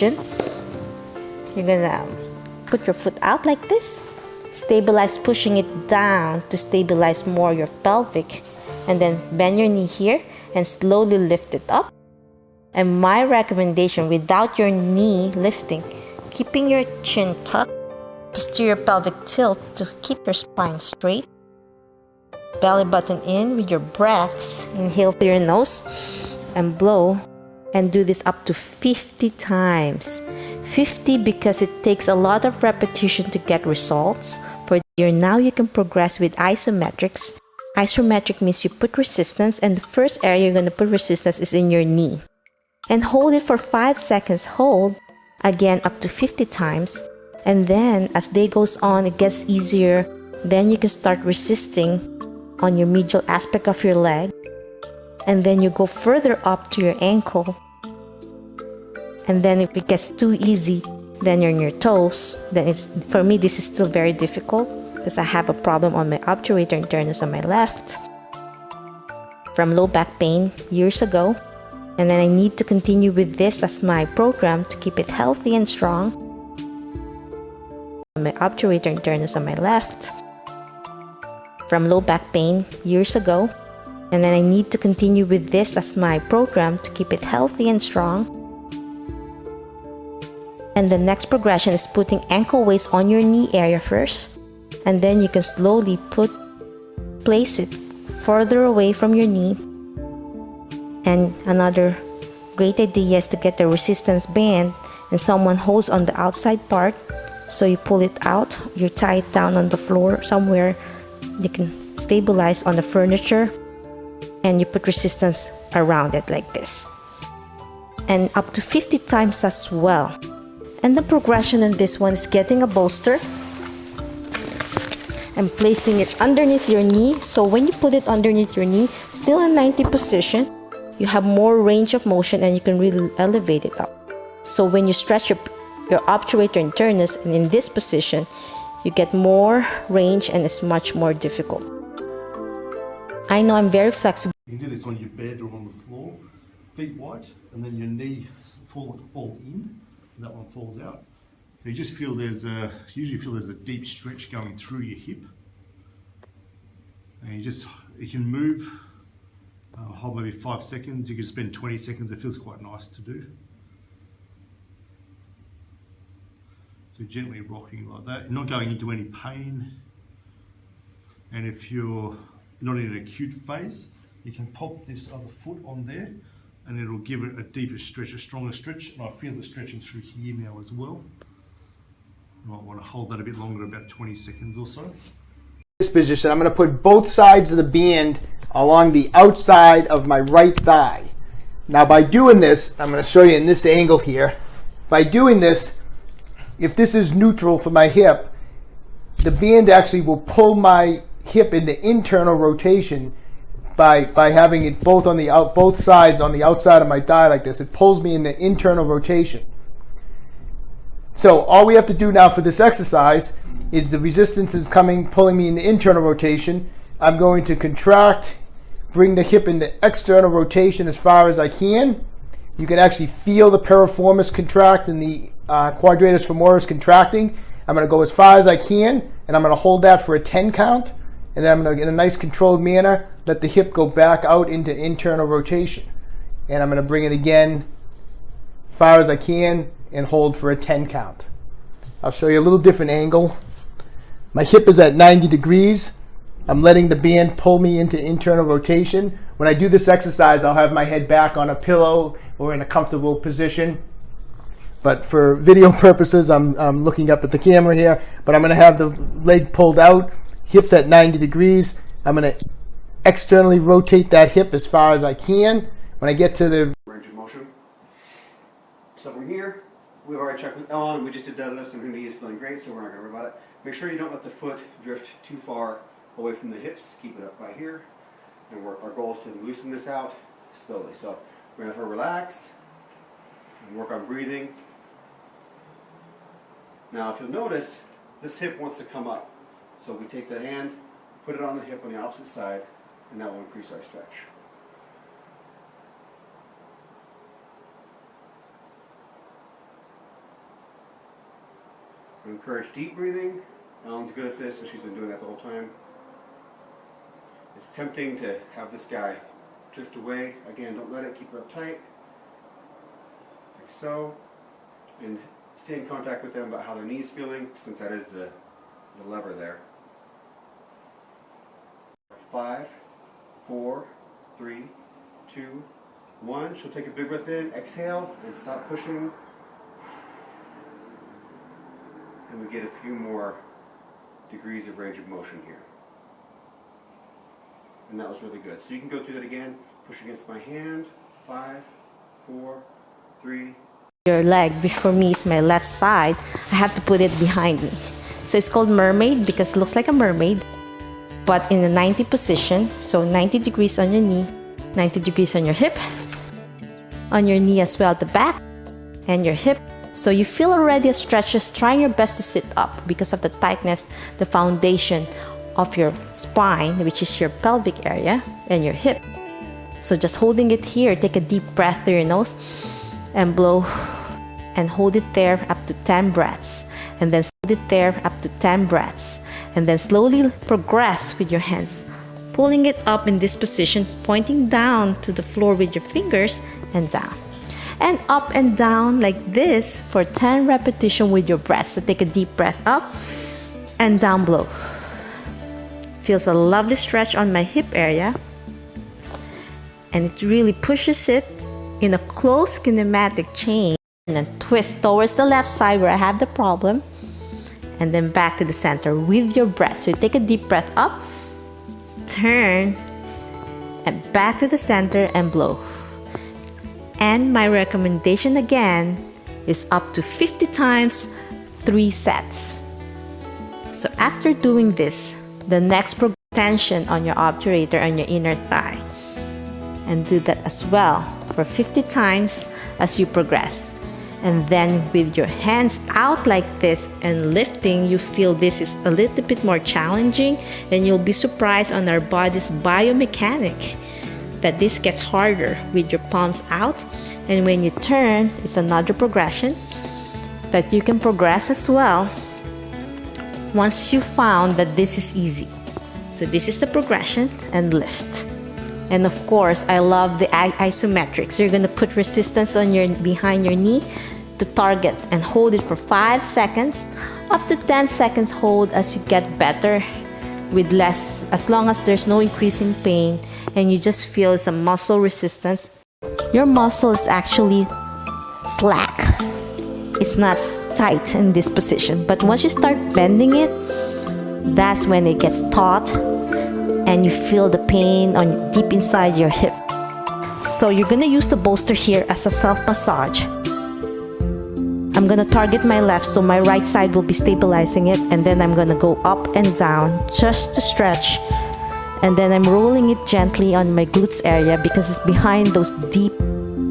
position. You're gonna put your foot out like this. Stabilize, pushing it down to stabilize more your pelvic. And then bend your knee here and slowly lift it up. And my recommendation, without your knee lifting, keeping your chin tucked, posterior pelvic tilt to keep your spine straight. Belly button in with your breaths. Inhale through your nose and blow. And do this up to 50 times. 50 because it takes a lot of repetition to get results. For here now you can progress with isometrics. Isometric means you put resistance, and the first area you're going to put resistance is in your knee. And hold it for 5 seconds. Hold again up to 50 times. And then as day goes on, it gets easier. Then you can start resisting on your medial aspect of your leg. And then you go further up to your ankle. And then if it gets too easy, then you're on your toes. Then for me, this is still very difficult because I have a problem on my obturator internus on my left from low back pain years ago. And then I need to continue with this as my program to keep it healthy and strong. My obturator internus on my left from low back pain years ago. And then I need to continue with this as my program to keep it healthy and strong. And the next progression is putting ankle weights on your knee area first. And then you can slowly place it further away from your knee. And another great idea is to get the resistance band and someone holds on the outside part. So you pull it out, you tie it down on the floor somewhere. You can stabilize on the furniture and you put resistance around it like this. And up to 50 times as well. And the progression in this one is getting a bolster and placing it underneath your knee. So when you put it underneath your knee, still in 90 position, you have more range of motion and you can really elevate it up. So when you stretch your obturator internus and in this position, you get more range and it's much more difficult. I know I'm very flexible. You can do this on your bed or on the floor, feet wide, and then your knee fall in. That one falls out. So you just feel usually feel there's a deep stretch going through your hip. And you can move, hold maybe 5 seconds. You can spend 20 seconds. It feels quite nice to do. So gently rocking like that. You're not going into any pain. And if you're not in an acute phase, you can pop this other foot on there and it'll give it a deeper stretch, a stronger stretch. And I feel it stretching through here now as well. You might want to hold that a bit longer, about 20 seconds or so. This position, I'm going to put both sides of the band along the outside of my right thigh. Now by doing this, I'm going to show you in this angle here. By doing this, if this is neutral for my hip, the band actually will pull my hip into internal rotation by having it both on both sides on the outside of my thigh like this. It pulls me into internal rotation. So all we have to do now for this exercise is the resistance is pulling me in the internal rotation. I'm going to contract, bring the hip into external rotation as far as I can. You can actually feel the piriformis contract and the quadratus femoris contracting. I'm going to go as far as I can, and I'm going to hold that for a 10 count. And then I'm going to, in a nice controlled manner, let the hip go back out into internal rotation. And I'm going to bring it again as far as I can and hold for a 10 count. I'll show you a little different angle. My hip is at 90 degrees. I'm letting the band pull me into internal rotation. When I do this exercise, I'll have my head back on a pillow or in a comfortable position. But for video purposes, I'm looking up at the camera here. But I'm going to have the leg pulled out, hips at 90 degrees. I'm going to externally rotate that hip as far as I can. When I get to the range of motion. So we're here. We've already checked with Ellen. We just did deadlifts and her knee is feeling great, so we're not going to worry about it. Make sure you don't let the foot drift too far away from the hips. Keep it up by here. And our goal is to loosen this out slowly. So we're going to have her relax and work on breathing. Now if you'll notice, this hip wants to come up. So we take the hand, put it on the hip on the opposite side, and that will increase our stretch. I encourage deep breathing. Ellen's good at this, so she's been doing that the whole time. It's tempting to have this guy drift away. Again, don't let it, keep it up tight. Like so. And stay in contact with them about how their knee's feeling, since that is the lever there. 5, 4, 3, 2, 1. She'll take a big breath in, exhale, and stop pushing. And we get a few more degrees of range of motion here. And that was really good. So you can go through that again. Push against my hand. 5, 4, 3. Your leg, which for me is my left side, I have to put it behind me. So it's called mermaid because it looks like a mermaid, but in a 90 position. So 90 degrees on your knee, 90 degrees on your hip, on your knee as well at the back, and your hip. So you feel already a stretch, just trying your best to sit up because of the tightness, the foundation of your spine, which is your pelvic area, and your hip. So just holding it here, take a deep breath through your nose and blow, and hold it there up to 10 breaths, and then hold it there up to 10 breaths, and then slowly progress with your hands, pulling it up in this position, pointing down to the floor with your fingers and down. And up and down like this for 10 repetitions with your breath. So take a deep breath up and down, blow. Feels a lovely stretch on my hip area, and it really pushes it in a close kinematic chain, and then twist towards the left side where I have the problem, and then back to the center with your breath. So you take a deep breath up, turn, and back to the center and blow. And my recommendation again is up to 50 times, 3 sets. So after doing this, the next tension on your obturator and your inner thigh, and do that as well for 50 times as you progress. And then with your hands out like this and lifting, you feel this is a little bit more challenging, and you'll be surprised on our body's biomechanic that this gets harder with your palms out. And when you turn, it's another progression that you can progress as well once you found that this is easy. So this is the progression, and lift. And of course, I love the isometrics. You're gonna put resistance on your behind your knee to target and hold it for 5 seconds, up to 10 seconds hold as you get better with less, as long as there's no increasing pain and you just feel it's a muscle resistance. Your muscle is actually slack. It's not tight in this position, but once you start bending it, that's when it gets taut and you feel the pain on deep inside your hip. So you're gonna use the bolster here as a self-massage. I'm gonna target my left, so my right side will be stabilizing it, and then I'm gonna go up and down just to stretch, and then I'm rolling it gently on my glutes area because it's behind those deep,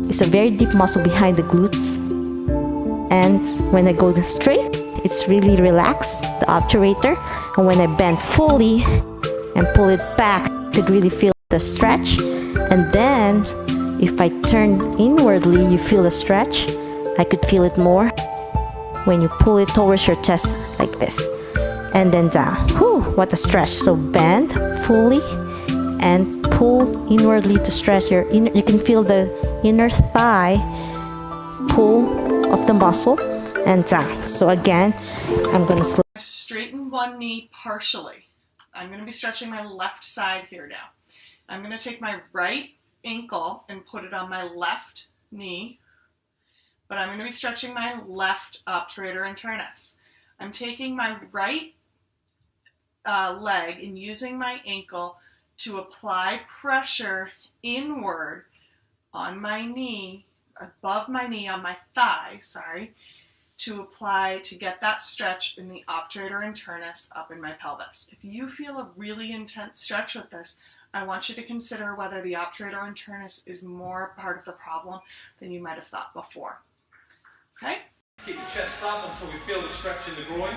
it's a very deep muscle behind the glutes. And when I go straight, it's really relaxed, the obturator, and when I bend fully and pull it back, you could really feel the stretch. And then if I turn inwardly, you feel the stretch. I could feel it more when you pull it towards your chest like this, and then down. Whew, what a stretch. So bend fully and pull inwardly to stretch your inner. You can feel the inner thigh pull of the muscle and down. So again, I'm gonna straighten one knee partially. I'm going to be stretching my left side here now. I'm going to take my right ankle and put it on my left knee, but I'm going to be stretching my left obturator internus. I'm taking my right leg and using my ankle to apply pressure inward on my knee, above my knee, on my thigh, to get that stretch in the obturator internus up in my pelvis. If you feel a really intense stretch with this, I want you to consider whether the obturator internus is more part of the problem than you might have thought before. Okay? Keep your chest up until we feel the stretch in the groin.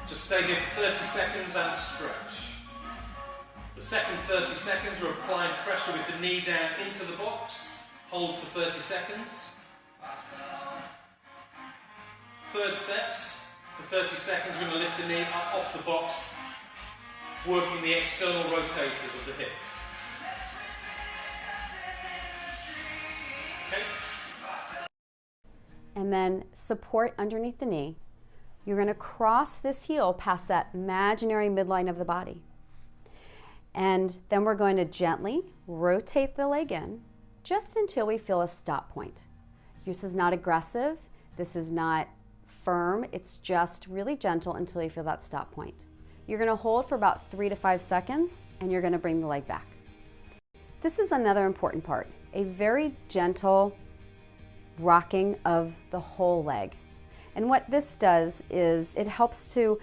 Just stay here for 30 seconds and stretch. The second 30 seconds, we're applying pressure with the knee down into the box. Hold for 30 seconds. Third set, For 30 seconds, we're going to lift the knee up off the box, working the external rotators of the hip. Okay? And then support underneath the knee. You're going to cross this heel past that imaginary midline of the body. And then we're going to gently rotate the leg in just until we feel a stop point. This is not aggressive. This is not firm. It's just really gentle until you feel that stop point. You're going to hold for about 3 to 5 seconds and you're going to bring the leg back. This is another important part, a very gentle rocking of the whole leg. And what this does is it helps to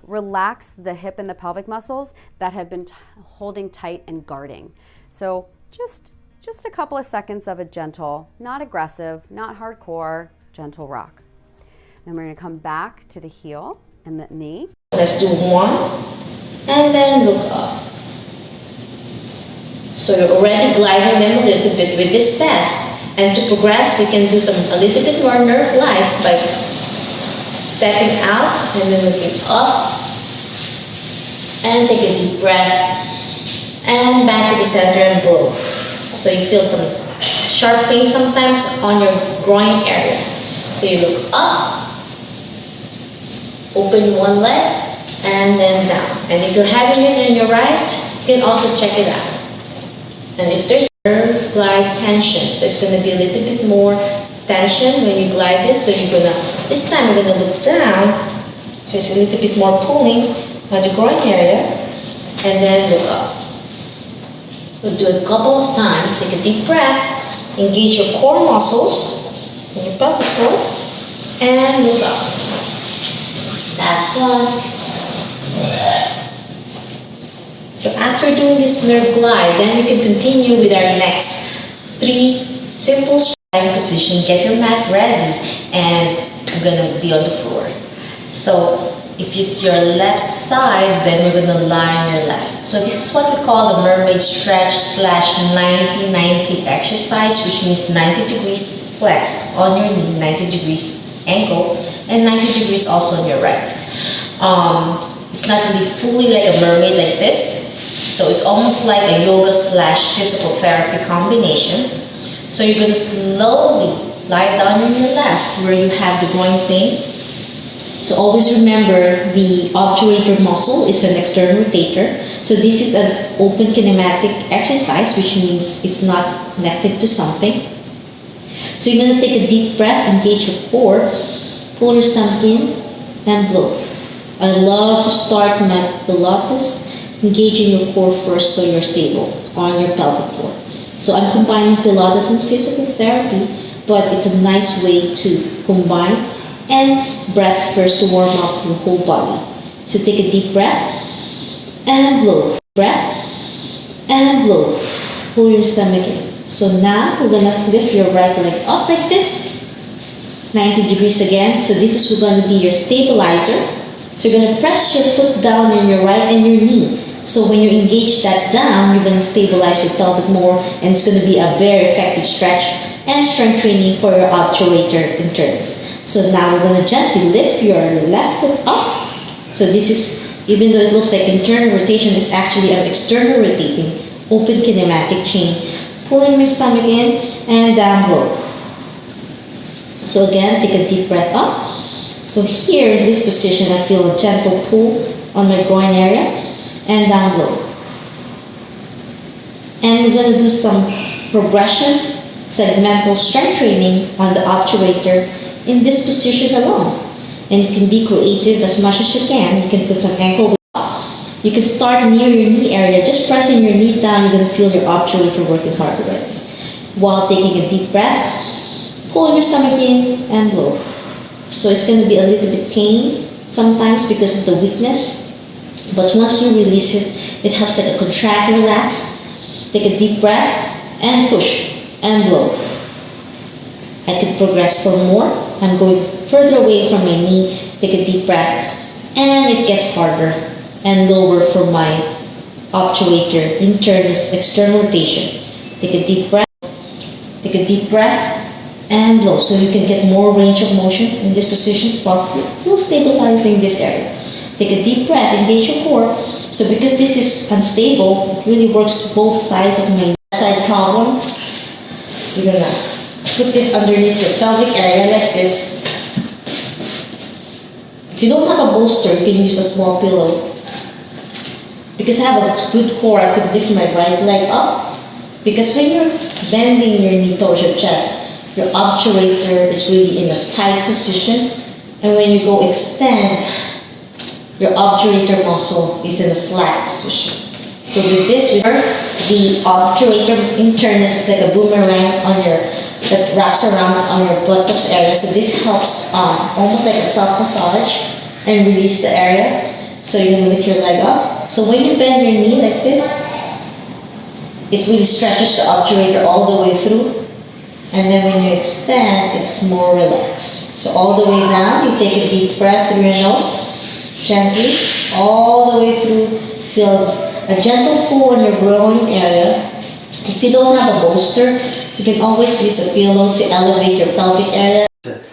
relax the hip and the pelvic muscles that have been holding tight and guarding. So just a couple of seconds of a gentle, not aggressive, not hardcore, gentle rock. Then we're going to come back to the heel and the knee. Let's do 1 and then look up. So you're already gliding them a little bit with this test. And to progress, you can do a little bit more nerve glides by stepping out and then looking up. And take a deep breath. And back to the center and blow. So you feel some sharp pain sometimes on your groin area. So you look up, open one leg, and then down. And if you're having it in your right, you can also check it out. And if there's nerve glide tension, so it's going to be a little bit more tension when you glide this. So this time we're going to look down. So it's a little bit more pulling on the groin area, and then look up. We'll do it a couple of times. Take a deep breath, engage your core muscles in your pelvic floor, and look up. Last one. So after doing this nerve glide, then we can continue with our next 3 simple striding position. Get your mat ready, and we're gonna be on the floor. So if it's your left side, then we're going to lie on your left. So this is what we call the mermaid stretch / 90-90 exercise, which means 90 degrees flex on your knee, 90 degrees angle, and 90 degrees also on your right. It's not really fully like a mermaid like this. So it's almost like a yoga / physical therapy combination. So you're going to slowly lie down on your left where you have the groin pain. So always remember the obturator muscle is an external rotator. So this is an open kinematic exercise, which means it's not connected to something. So you're going to take a deep breath, engage your core, pull your stomach in, and blow. I love to start my Pilates engaging your core first so you're stable on your pelvic floor. So I'm combining Pilates and physical therapy, but it's a nice way to combine. And breaths first to warm up your whole body. So take a deep breath and blow. Breath and blow. Pull your stomach in. So now we're going to lift your right leg up like this. 90 degrees again. So this is going to be your stabilizer. So you're going to press your foot down on your right and your knee. So when you engage that down, you're going to stabilize your pelvic more, and it's going to be a very effective stretch and strength training for your obturator interns. So now we're going to gently lift your left foot up. So this is, even though it looks like internal rotation, it's actually an external rotating, open kinematic chain. Pulling my stomach in and down low. So again, take a deep breath up. So here in this position, I feel a gentle pull on my groin area and down low. And we're going to do some progression, segmental strength training on the obturator in this position alone. And you can be creative as much as you can. You can put some ankle weight up. You can start near your knee area. Just pressing your knee down, you're going to feel your obturator working hard already. While taking a deep breath, pulling your stomach in and blow. So it's going to be a little bit pain sometimes because of the weakness. But once you release it, it helps like a contract, relax. Take a deep breath and push and blow. I could progress for more. I'm going further away from my knee. Take a deep breath. And it gets harder and lower for my obturator, internus, external rotation. Take a deep breath. Take a deep breath. and low, so you can get more range of motion in this position while still stabilizing this area. Take a deep breath, engage your core. So because this is unstable, it really works both sides of my side problem. You're gonna put this underneath your pelvic area like this. If you don't have a bolster, you can use a small pillow. Because I have a good core, I could lift my right leg up. Because when you're bending your knee towards your chest, your obturator is really in a tight position. And when you go extend, your obturator muscle is in a slack position. So with this, the obturator in turn is like a boomerang on your, that wraps around on your buttocks area. So this helps almost like a self-massage and release the area. So you're gonna lift your leg up. So when you bend your knee like this, it really stretches the obturator all the way through. And then when you extend, it's more relaxed. So all the way down, you take a deep breath through your nose, gently, all the way through. Feel a gentle pull on your groin area. If you don't have a bolster, you can always use a pillow to elevate your pelvic area. To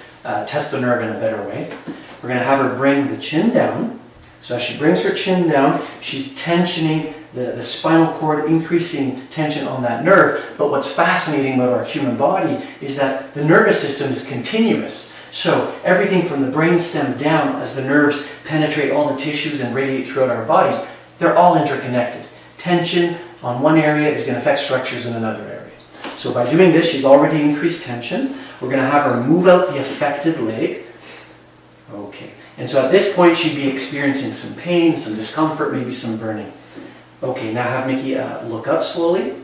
test the nerve in a better way, we're going to have her bring the chin down. So as she brings her chin down, she's tensioning the spinal cord, increasing tension on that nerve. But what's fascinating about our human body is that the nervous system is continuous. So everything from the brainstem down, as the nerves penetrate all the tissues and radiate throughout our bodies, they're all interconnected. Tension on one area is going to affect structures in another area. So by doing this, she's already increased tension. We're going to have her move out the affected leg. Okay. And so at this point, she'd be experiencing some pain, some discomfort, maybe some burning. Okay, now have Mickey look up slowly.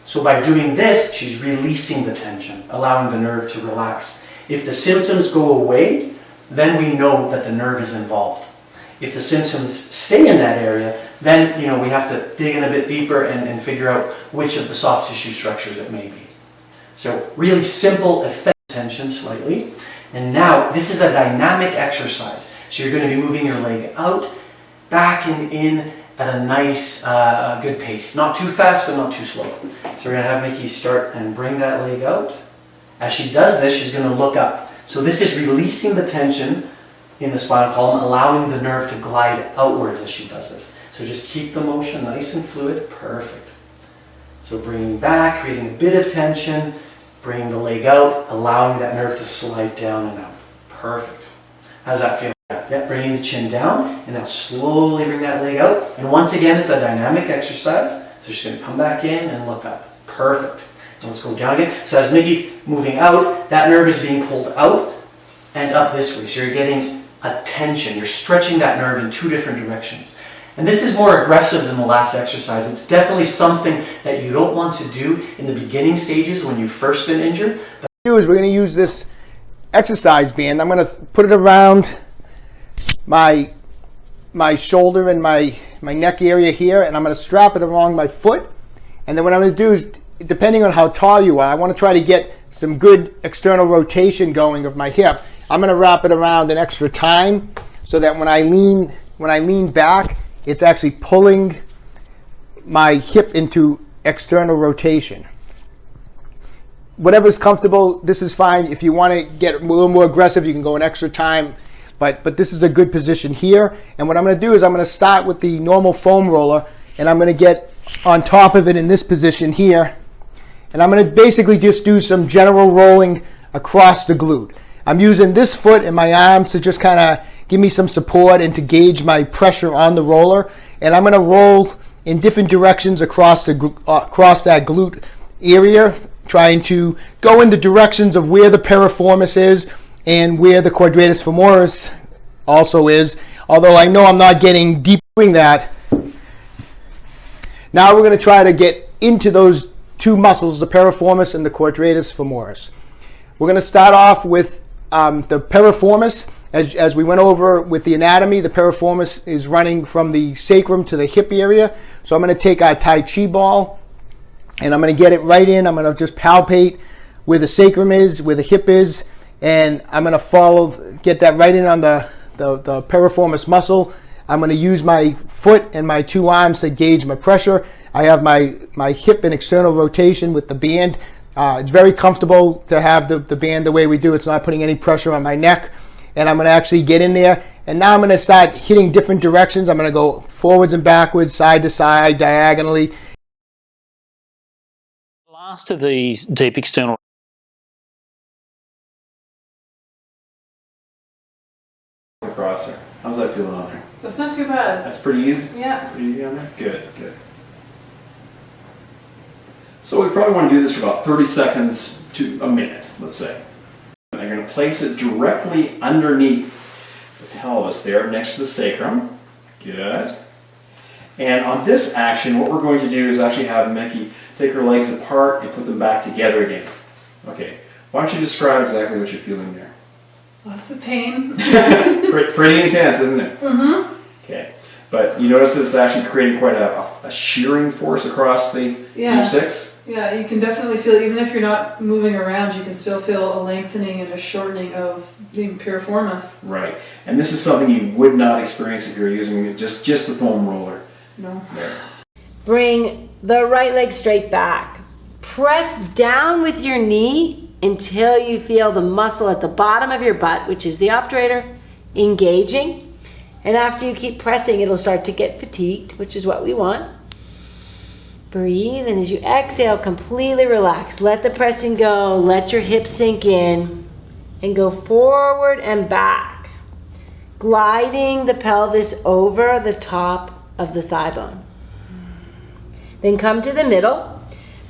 So by doing this, she's releasing the tension, allowing the nerve to relax. If the symptoms go away, then we know that the nerve is involved. If the symptoms stay in that area, then we have to dig in a bit deeper and figure out which of the soft tissue structures it may be. So really simple, effect tension slightly. And now this is a dynamic exercise. So you're going to be moving your leg out, back and in at a nice, good pace. Not too fast, but not too slow. So we're going to have Mickey start and bring that leg out. As she does this, she's going to look up. So this is releasing the tension in the spinal column, allowing the nerve to glide outwards as she does this. So just keep the motion nice and fluid. Perfect. So bringing back, creating a bit of tension, bringing the leg out, allowing that nerve to slide down and out. Perfect. How's that feel? Yeah, bringing the chin down, and now slowly bring that leg out. And once again, it's a dynamic exercise. So she's going to come back in and look up. Perfect. And let's go down again. So as Mickey's moving out, that nerve is being pulled out and up this way. So you're getting a tension. You're stretching that nerve in two different directions. And this is more aggressive than the last exercise. It's definitely something that you don't want to do in the beginning stages when you've first been injured. We're going to use this exercise band. I'm going to put it around my shoulder and my neck area here, and I'm going to strap it along my foot. And then what I'm going to do is, depending on how tall you are, I want to try to get some good external rotation going of my hip. I'm going to wrap it around an extra time so that when I lean back, it's actually pulling my hip into external rotation. Whatever's comfortable, this is fine. If you want to get a little more aggressive, you can go an extra time. But this is a good position here. And what I'm going to do is I'm going to start with the normal foam roller, and I'm going to get on top of it in this position here. And I'm going to basically just do some general rolling across the glute. I'm using this foot and my arms to just kind of give me some support and to gauge my pressure on the roller. And I'm going to roll in different directions across that glute area, trying to go in the directions of where the piriformis is and where the quadratus femoris also is. Although I know I'm not getting deep doing that. Now we're going to try to get into those two muscles, the piriformis and the quadratus femoris. We're going to start off with the piriformis. As we went over with the anatomy, the piriformis is running from the sacrum to the hip area. So I'm going to take our Tai Chi ball and I'm going to get it right in. I'm going to just palpate where the sacrum is, where the hip is, and I'm going to get that right in on the piriformis muscle. I'm going to use my foot and my two arms to gauge my pressure. I have my hip in external rotation with the band It's very comfortable to have the band the way we do. It's not putting any pressure on my neck. And I'm going to actually get in there. And now I'm going to start hitting different directions. I'm going to go forwards and backwards, side to side, diagonally. Last of these deep external across there. How's that feeling on there? That's not too bad. That's pretty easy? Yeah. Pretty easy on there? Good, good. So we probably want to do this for about 30 seconds to a minute, let's say. I'm going to place it directly underneath the pelvis there, next to the sacrum. Good. And on this action, what we're going to do is actually have Meki take her legs apart and put them back together again. Okay. Why don't you describe exactly what you're feeling there? Lots of pain. Pretty intense, isn't it? Mm-hmm. Okay. But you notice it's actually creating quite a shearing force across the deep six? Yeah, you can definitely feel, even if you're not moving around, you can still feel a lengthening and a shortening of the piriformis. Right. And this is something you would not experience if you're using just the foam roller. No. There. Bring the right leg straight back. Press down with your knee until you feel the muscle at the bottom of your butt, which is the obturator, engaging. And after you keep pressing, it'll start to get fatigued, which is what we want. Breathe, and as you exhale, completely relax. Let the pressing go, let your hips sink in, and go forward and back, gliding the pelvis over the top of the thigh bone. Then come to the middle.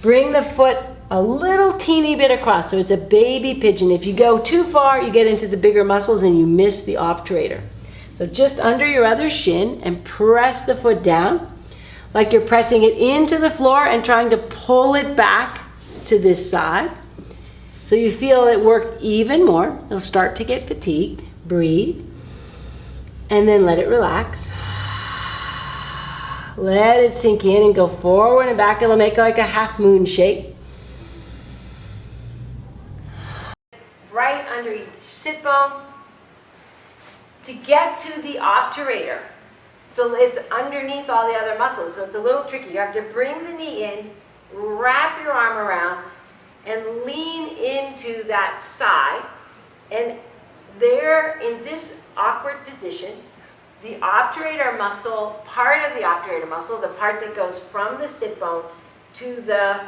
Bring the foot a little teeny bit across, so it's a baby pigeon. If you go too far, you get into the bigger muscles and you miss the obturator. So just under your other shin and press the foot down like you're pressing it into the floor and trying to pull it back to this side. So you feel it work even more. It'll start to get fatigued. Breathe. And then let it relax. Let it sink in and go forward and back. It'll make like a half moon shape. Right under each sit bone to get to the obturator. So it's underneath all the other muscles, so it's a little tricky. You have to bring the knee in, wrap your arm around, and lean into that side. And there, in this awkward position, the obturator muscle, part of the obturator muscle, the part that goes from the sit bone to the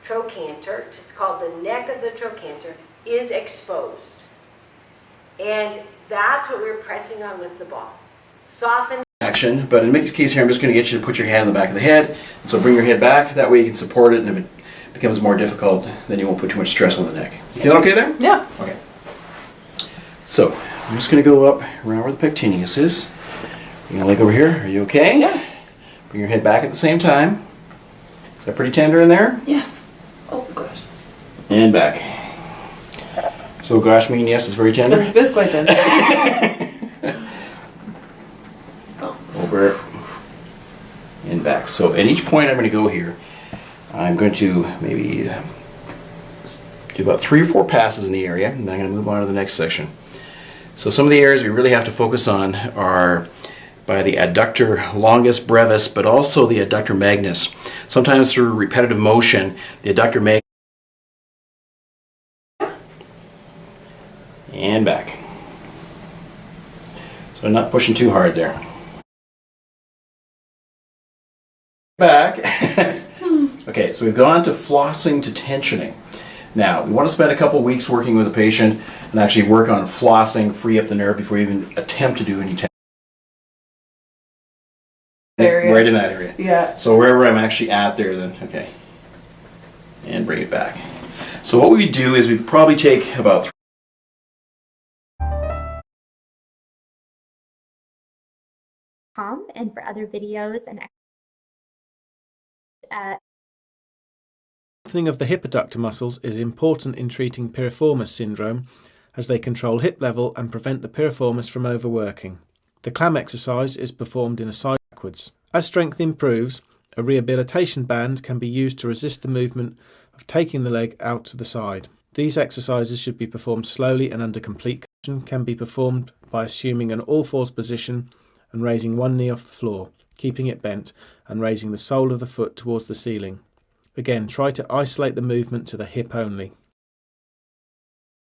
trochanter, it's called the neck of the trochanter, is exposed. And that's what we're pressing on with the ball. Soften. Action, but in Mickey's case here, I'm just going to get you to put your hand on the back of the head. So bring your head back. That way you can support it, and if it becomes more difficult, then you won't put too much stress on the neck. You feel okay there? Yeah. Okay. So I'm just going to go up around where the pectineus is. Bring your leg over here. Are you okay? Yeah. Bring your head back at the same time. Is that pretty tender in there? Yes. Oh, gosh. And back. So gosh meaning yes, it's very tender? It is quite tender. Over and back. So at each point I'm going to go here, I'm going to maybe do about 3 or 4 passes in the area, and then I'm going to move on to the next section. So some of the areas we really have to focus on are by the adductor longus brevis, but also the adductor magnus. Sometimes through repetitive motion, the adductor magnus and back. So I'm not pushing too hard there. Back. Okay, so we've gone to flossing to tensioning. Now, we want to spend a couple weeks working with a patient and actually work on flossing, free up the nerve before you even attempt to do any tension. Right in that area. Yeah. So wherever I'm actually at there then, okay. And bring it back. So what we do is we probably take about and for other videos and Strengthening of the hip adductor muscles is important in treating piriformis syndrome as they control hip level and prevent the piriformis from overworking. The clam exercise is performed in a side backwards. As strength improves, a rehabilitation band can be used to resist the movement of taking the leg out to the side. These exercises should be performed slowly and under complete cushion, can be performed by assuming an all-fours position and raising one knee off the floor, keeping it bent, and raising the sole of the foot towards the ceiling. Again, try to isolate the movement to the hip only.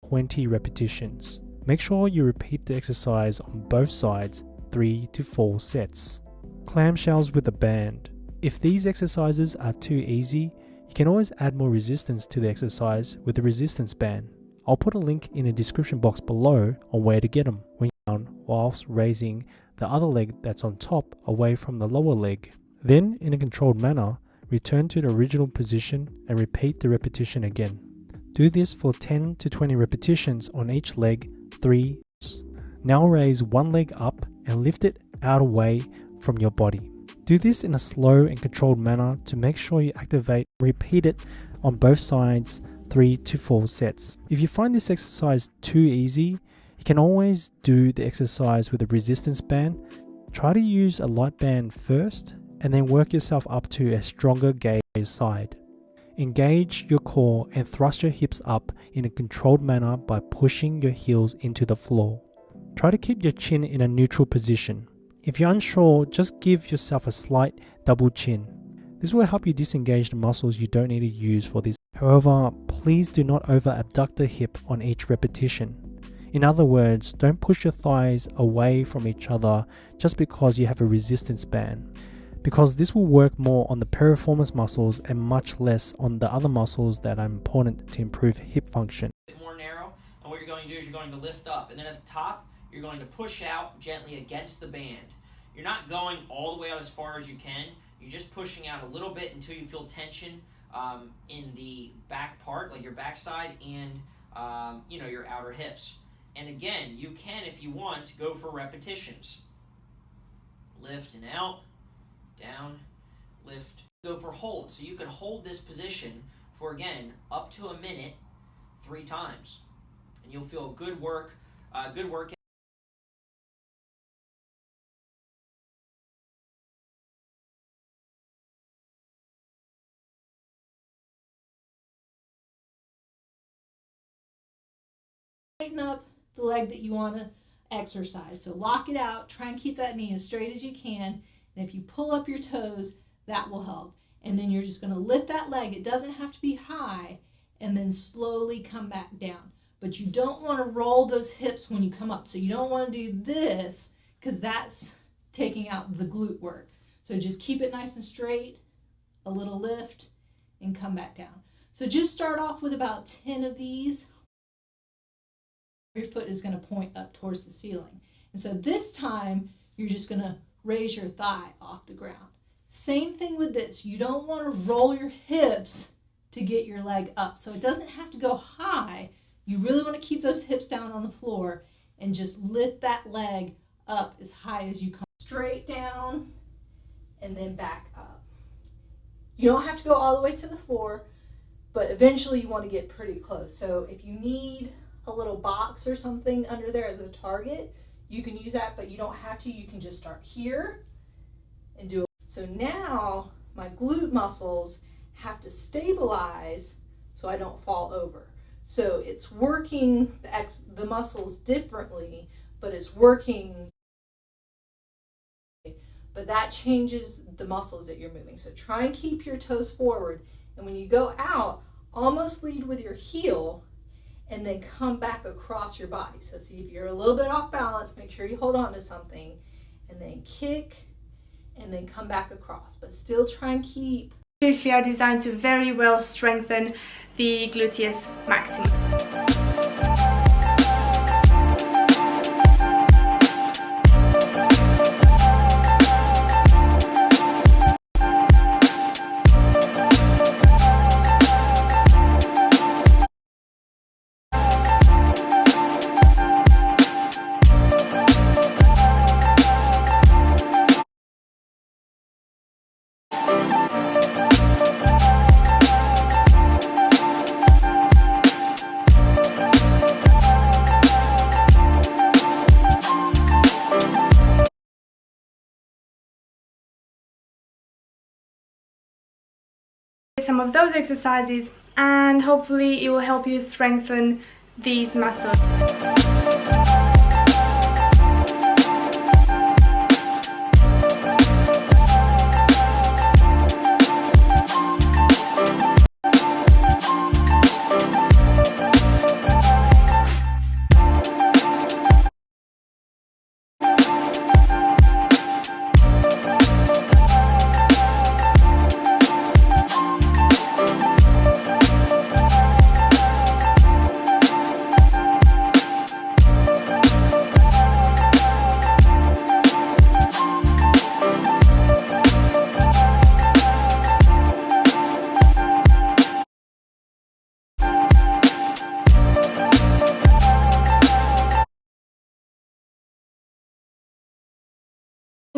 20 repetitions. Make sure you repeat the exercise on both sides 3 to 4 sets. Clamshells with a band. If these exercises are too easy, you can always add more resistance to the exercise with a resistance band. I'll put a link in the description box below on where to get them when you're down whilst raising the other leg that's on top away from the lower leg. Then, in a controlled manner, return to the original position and repeat the repetition again. Do this for 10 to 20 repetitions on each leg, 3. Now raise one leg up and lift it out away from your body. Do this in a slow and controlled manner to make sure you activate and repeat it on both sides 3 to 4 sets. If you find this exercise too easy, you can always do the exercise with a resistance band. Try to use a light band first and then work yourself up to a stronger gauge side. Engage your core and thrust your hips up in a controlled manner by pushing your heels into the floor. Try to keep your chin in a neutral position. If you're unsure, just give yourself a slight double chin. This will help you disengage the muscles you don't need to use for this. However, please do not over abduct the hip on each repetition. In other words, don't push your thighs away from each other just because you have a resistance band, because this will work more on the piriformis muscles and much less on the other muscles that are important to improve hip function. A bit more narrow, and what you're going to do is you're going to lift up, and then at the top, you're going to push out gently against the band. You're not going all the way out as far as you can. You're just pushing out a little bit until you feel tension in the back part, like your backside and your outer hips. And again, you can, if you want, to go for repetitions. Lift and out, down, lift. Go for hold. So you can hold this position for, again, up to a minute 3 times. And you'll feel good work. Tighten up the leg that you want to exercise. So lock it out, try and keep that knee as straight as you can, and if you pull up your toes, that will help. And then you're just going to lift that leg. It doesn't have to be high, and then slowly come back down. But you don't want to roll those hips when you come up. So you don't want to do this, because that's taking out the glute work. So just keep it nice and straight, a little lift, and come back down. So just start off with about 10 of these. Your foot is going to point up towards the ceiling. And so this time, you're just going to raise your thigh off the ground. Same thing with this. You don't want to roll your hips to get your leg up. So it doesn't have to go high. You really want to keep those hips down on the floor and just lift that leg up as high as you come. Straight down and then back up. You don't have to go all the way to the floor, but eventually you want to get pretty close. So if you need a little box or something under there as a target, you can use that, but you don't have to. You can just start here and do it. So now my glute muscles have to stabilize so I don't fall over. So it's working the muscles differently, but it's working, but that changes the muscles that you're moving. So try and keep your toes forward, and when you go out, almost lead with your heel and then come back across your body. So see if you're a little bit off balance, make sure you hold on to something, and then kick, and then come back across, but still try and keep. They are designed to very well strengthen the gluteus maximus. Some of those exercises, and hopefully it will help you strengthen these muscles.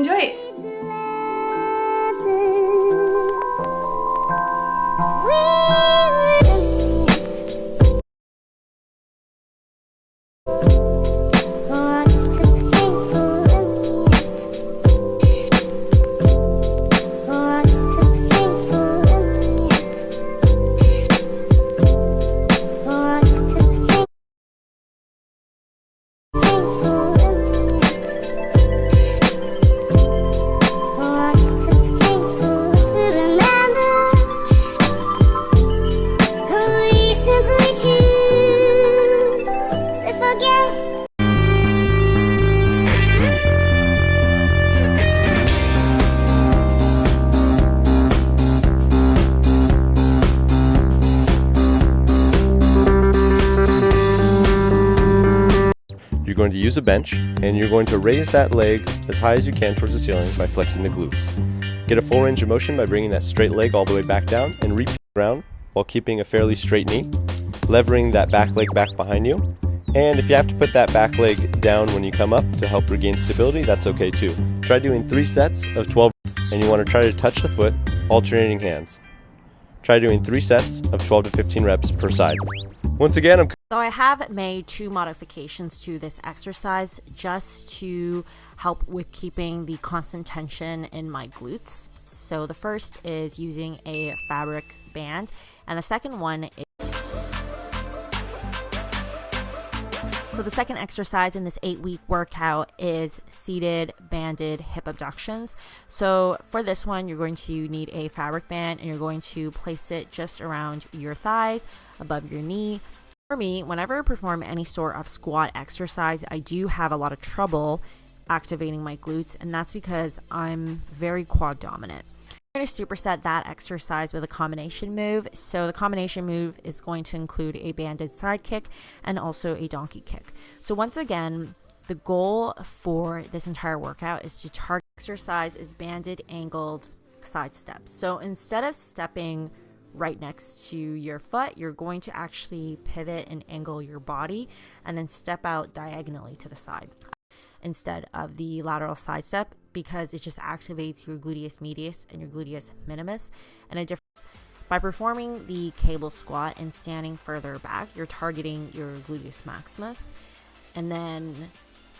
Enjoy it! You're going to use a bench, and you're going to raise that leg as high as you can towards the ceiling by flexing the glutes. Get a full range of motion by bringing that straight leg all the way back down and repeat around while keeping a fairly straight knee, levering that back leg back behind you. And if you have to put that back leg down when you come up to help regain stability, that's okay too. Try doing 3 sets of 12, and you want to try to touch the foot, alternating hands. Try doing 3 sets of 12 to 15 reps per side. Once again, So I have made 2 modifications to this exercise just to help with keeping the constant tension in my glutes. So the first is using a fabric band, and the second one is So the second exercise in this 8-week workout is seated banded hip abductions. So for this one, you're going to need a fabric band, and you're going to place it just around your thighs, above your knee. For me, whenever I perform any sort of squat exercise, I do have a lot of trouble activating my glutes, and that's because I'm very quad dominant. I'm going to superset that exercise with a combination move. So the combination move is going to include a banded side kick and also a donkey kick. So once again, the goal for this entire workout is to target exercise is banded angled side steps. So instead of stepping right next to your foot, you're going to actually pivot and angle your body and then step out diagonally to the side instead of the lateral side step, because it just activates your gluteus medius and your gluteus minimus. And a difference by performing the cable squat and standing further back, you're targeting your gluteus maximus, and then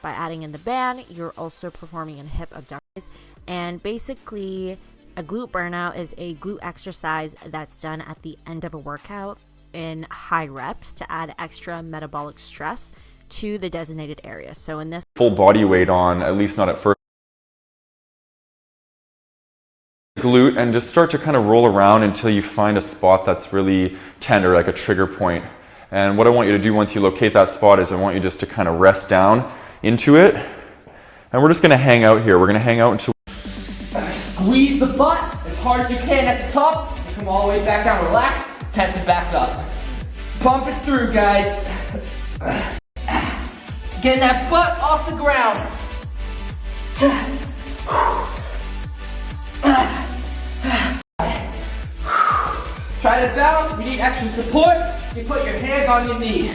by adding in the band, you're also performing a hip abductions. And basically, a glute burnout is a glute exercise that's done at the end of a workout in high reps to add extra metabolic stress to the designated area. So in this, full body weight on, at least not at first, glute, and just start to kind of roll around until you find a spot that's really tender, like a trigger point. And what I want you to do once you locate that spot is I want you just to kind of rest down into it, and we're just going to hang out here. We're going to hang out until squeeze the butt as hard as you can at the top, and come all the way back down. Relax, tense it back up. Pump it through, guys. Getting that butt off the ground. Try to balance. If you need extra support, you put your hands on your knee.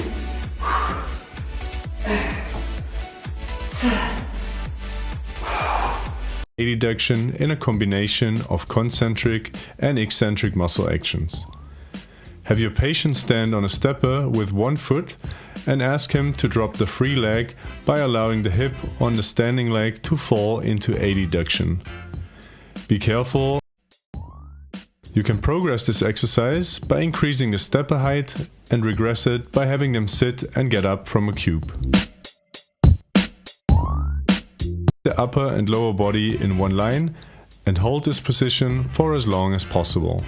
Adduction in a combination of concentric and eccentric muscle actions. Have your patient stand on a stepper with one foot and ask him to drop the free leg by allowing the hip on the standing leg to fall into adduction. Be careful. You can progress this exercise by increasing the stepper height and regress it by having them sit and get up from a cube. The upper and lower body in one line and hold this position for as long as possible.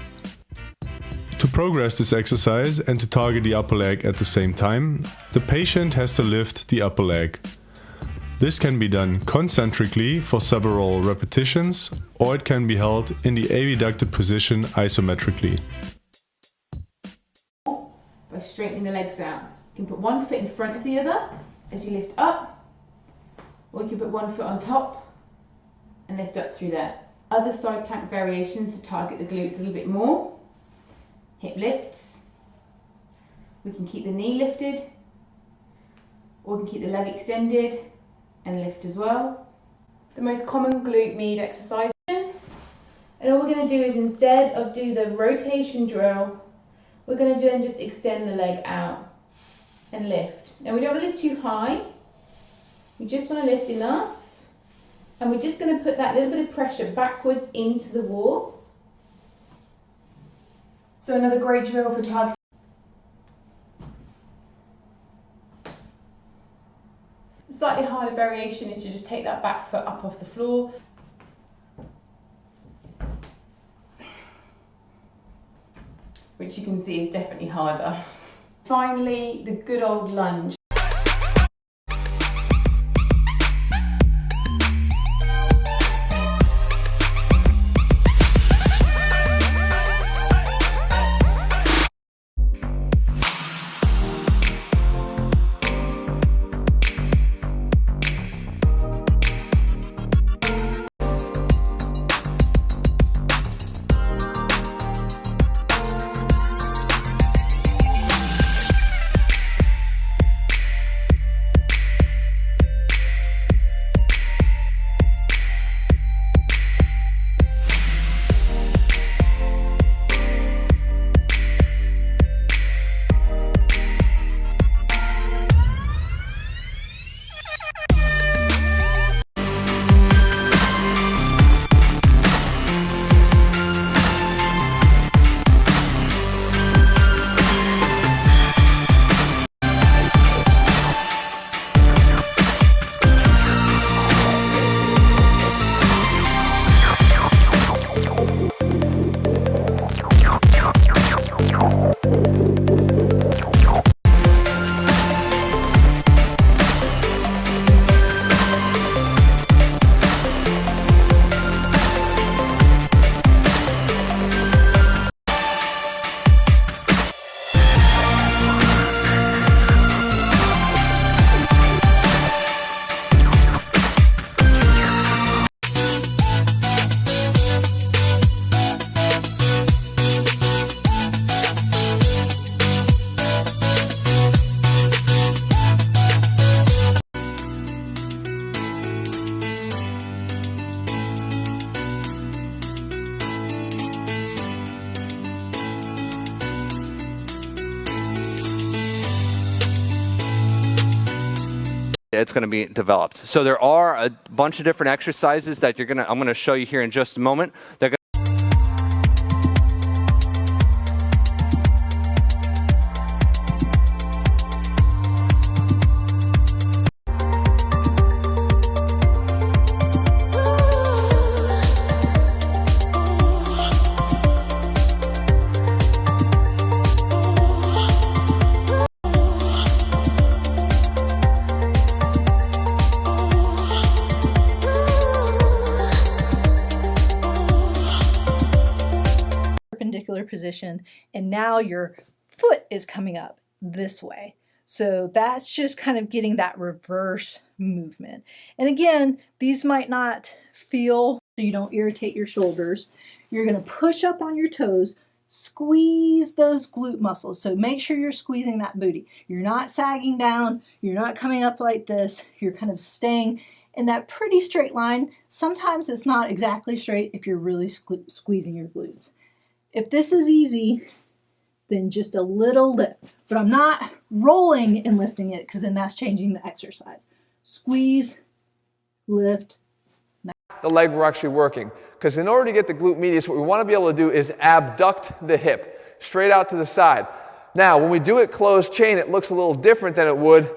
To progress this exercise and to target the upper leg at the same time, the patient has to lift the upper leg. This can be done concentrically for several repetitions, or it can be held in the abducted position isometrically. By straightening the legs out. You can put one foot in front of the other as you lift up, or you can put one foot on top and lift up through there. Other side plank variations to target the glutes a little bit more. Hip lifts. We can keep the knee lifted, or we can keep the leg extended and lift as well. the most common glute med exercise. And all we're going to do is, instead of do the rotation drill, we're going to then just extend the leg out and lift. Now we don't want to lift too high, we just want to lift enough, and we're just going to put that little bit of pressure backwards into the wall. So another great drill for targeting. The slightly harder variation is to just take that back foot up off the floor. Which you can see is definitely harder. Finally, the good old lunge. It's going to be developed. So there are a bunch of different exercises that I'm going to show you here in just a moment. They're position, and now your foot is coming up this way. So that's just kind of getting that reverse movement. And again, these might not feel, so you don't irritate your shoulders. You're going to push up on your toes, squeeze those glute muscles. So make sure you're squeezing that booty. You're not sagging down, you're not coming up like this, you're kind of staying in that pretty straight line. Sometimes it's not exactly straight if you're really squeezing your glutes. If this is easy, then just a little lift. But I'm not rolling and lifting it because then that's changing the exercise. Squeeze, lift. The leg we're actually working. Because in order to get the glute medius, what we want to be able to do is abduct the hip straight out to the side. Now, when we do it closed chain, it looks a little different than it would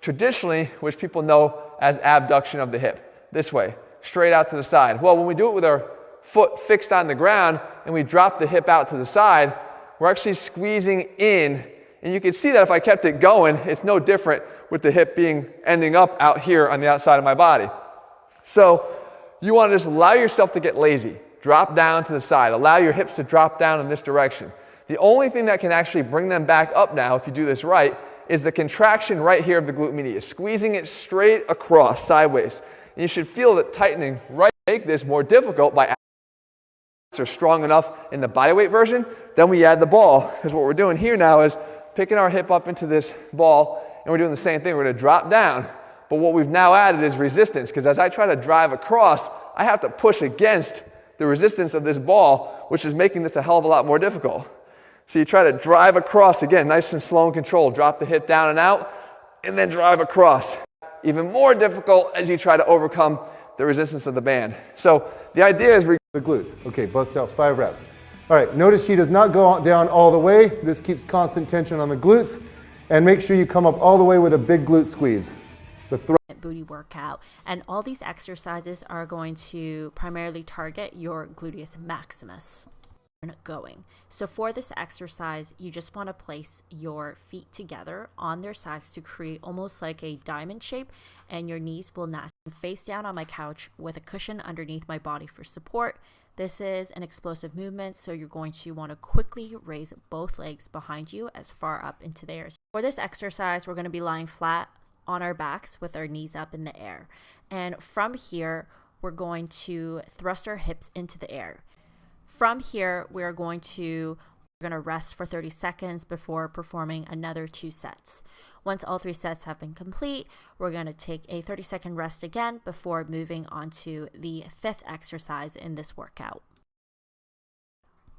traditionally, which people know as abduction of the hip. This way, straight out to the side. Well, when we do it with our foot fixed on the ground and we drop the hip out to the side, we're actually squeezing in. And you can see that if I kept it going, it's no different with the hip ending up out here on the outside of my body. So you want to just allow yourself to get lazy. Drop down to the side. Allow your hips to drop down in this direction. The only thing that can actually bring them back up now, if you do this right, is the contraction right here of the glute medius, squeezing it straight across, sideways. And you should feel that tightening right. Make this more difficult by are strong enough in the bodyweight version, then we add the ball. Because what we're doing here now is picking our hip up into this ball, and we're doing the same thing. We're going to drop down, But what we've now added is resistance, because as I try to drive across, I have to push against the resistance of this ball, which is making this a hell of a lot more difficult. So you try to drive across, again, nice and slow and controlled. Drop the hip down and out, and then drive across. Even more difficult as you try to overcome the resistance of the band. So the idea is the glutes. Okay, bust out 5 reps. All right, notice she does not go down all the way. This keeps constant tension on the glutes. And make sure you come up all the way with a big glute squeeze. The booty workout, and all these exercises are going to primarily target your gluteus maximus. Going. So for this exercise, you just want to place your feet together on their sides to create almost like a diamond shape, and your knees will not face down on my couch with a cushion underneath my body for support. This is an explosive movement, so you're going to want to quickly raise both legs behind you as far up into the air. For this exercise, we're going to be lying flat on our backs with our knees up in the air. And from here, we're going to thrust our hips into the air. From here, we're going to rest for 30 seconds before performing another 2 sets. Once all 3 sets have been complete, we're going to take a 30-second rest again before moving on to the 5th exercise in this workout.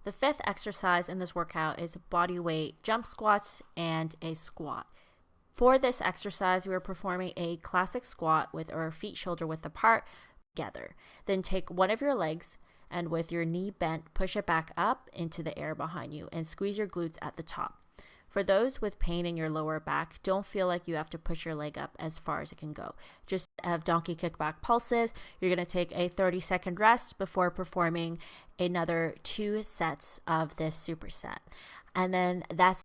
The 5th exercise in this workout is body weight jump squats and a squat. For this exercise, we are performing a classic squat with our feet shoulder width apart together. Then take one of your legs, and with your knee bent, push it back up into the air behind you and squeeze your glutes at the top. For those with pain in your lower back, don't feel like you have to push your leg up as far as it can go. Just have donkey kickback pulses. You're going to take a 30-second rest before performing another 2 sets of this superset. And then that's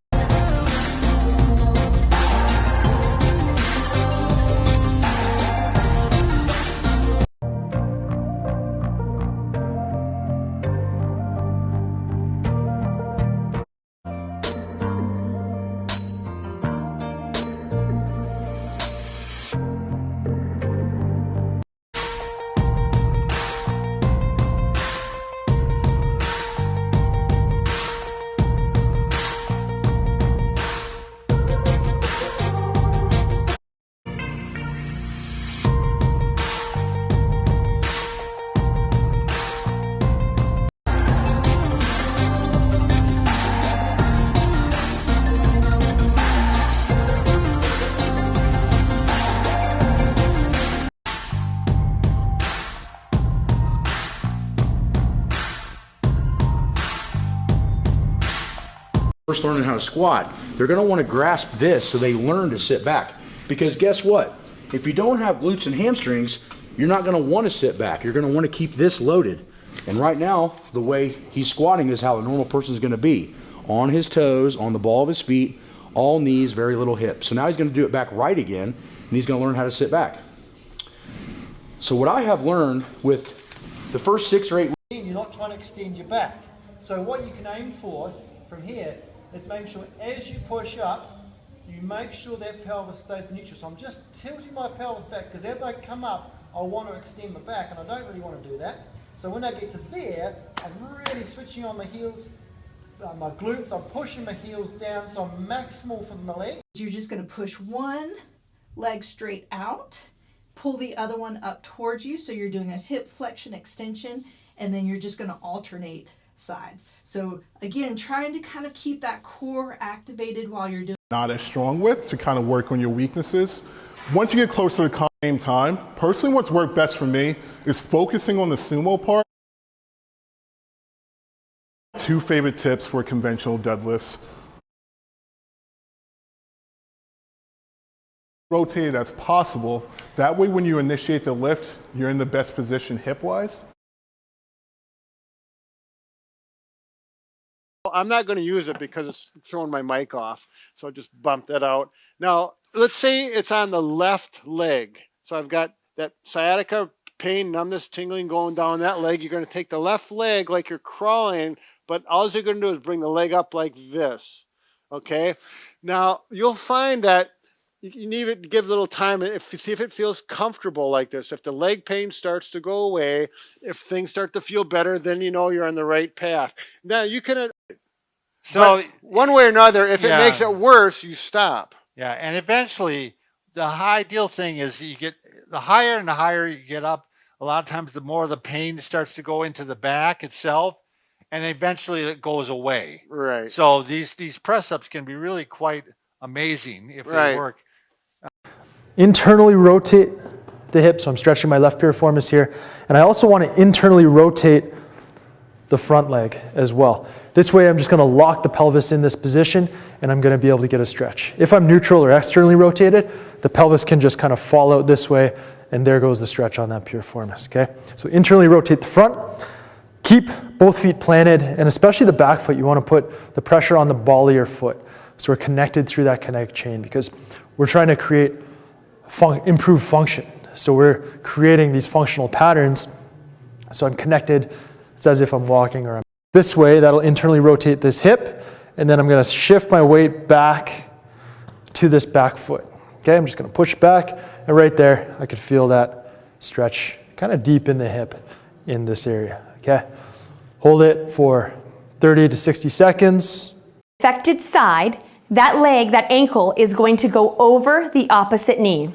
first learning how to squat, they're going to want to grasp this so they learn to sit back. Because guess what? If you don't have glutes and hamstrings, you're not going to want to sit back. You're going to want to keep this loaded. And right now, the way he's squatting is how a normal person is going to be. On his toes, on the ball of his feet, all knees, very little hips. So now he's going to do it back right again, and he's going to learn how to sit back. So what I have learned with the first 6 or 8 weeks, you're not trying to extend your back. So what you can aim for from here is make sure as you push up, you make sure that pelvis stays neutral. So I'm just tilting my pelvis back, because as I come up, I want to extend my back, and I don't really want to do that. So when I get to there, I'm really switching on my heels, my glutes, I'm pushing my heels down, so I'm maximal for my leg. You're just going to push one leg straight out, pull the other one up towards you, so you're doing a hip flexion extension, and then you're just going to alternate sides. So again, trying to kind of keep that core activated while you're doing. Not as strong with, to kind of work on your weaknesses. Once you get closer to the same time, personally what's worked best for me is focusing on the sumo part. 2 favorite tips for conventional deadlifts. Rotated as possible. That way when you initiate the lift, you're in the best position hip-wise. I'm not going to use it because it's throwing my mic off, so I'll just bump that out. Now, let's say it's on the left leg. So I've got that sciatica pain, numbness, tingling going down that leg. You're going to take the left leg like you're crawling, but all you're going to do is bring the leg up like this, okay? Now, you'll find that you need to give a little time and see if it feels comfortable like this. If the leg pain starts to go away, if things start to feel better, then you know you're on the right path. Now, you can... So one way or another, if it makes it worse, you stop. Yeah, and eventually the ideal thing is you get the higher and the higher you get up, a lot of times the more the pain starts to go into the back itself, and eventually it goes away. Right. So these press ups can be really quite amazing if they work. Internally rotate the hip, so I'm stretching my left piriformis here, and I also want to internally rotate the front leg as well. This way I'm just going to lock the pelvis in this position and I'm going to be able to get a stretch. If I'm neutral or externally rotated, the pelvis can just kind of fall out this way and there goes the stretch on that piriformis, okay? So internally rotate the front, keep both feet planted, and especially the back foot, you want to put the pressure on the ball of your foot. So we're connected through that connect chain because we're trying to create improved function. So we're creating these functional patterns. So I'm connected. It's as if I'm walking or I'm this way. That'll internally rotate this hip. And then I'm going to shift my weight back to this back foot. Okay, I'm just going to push back. And right there, I could feel that stretch kind of deep in the hip in this area. Okay, hold it for 30 to 60 seconds. Affected side, that leg, that ankle is going to go over the opposite knee.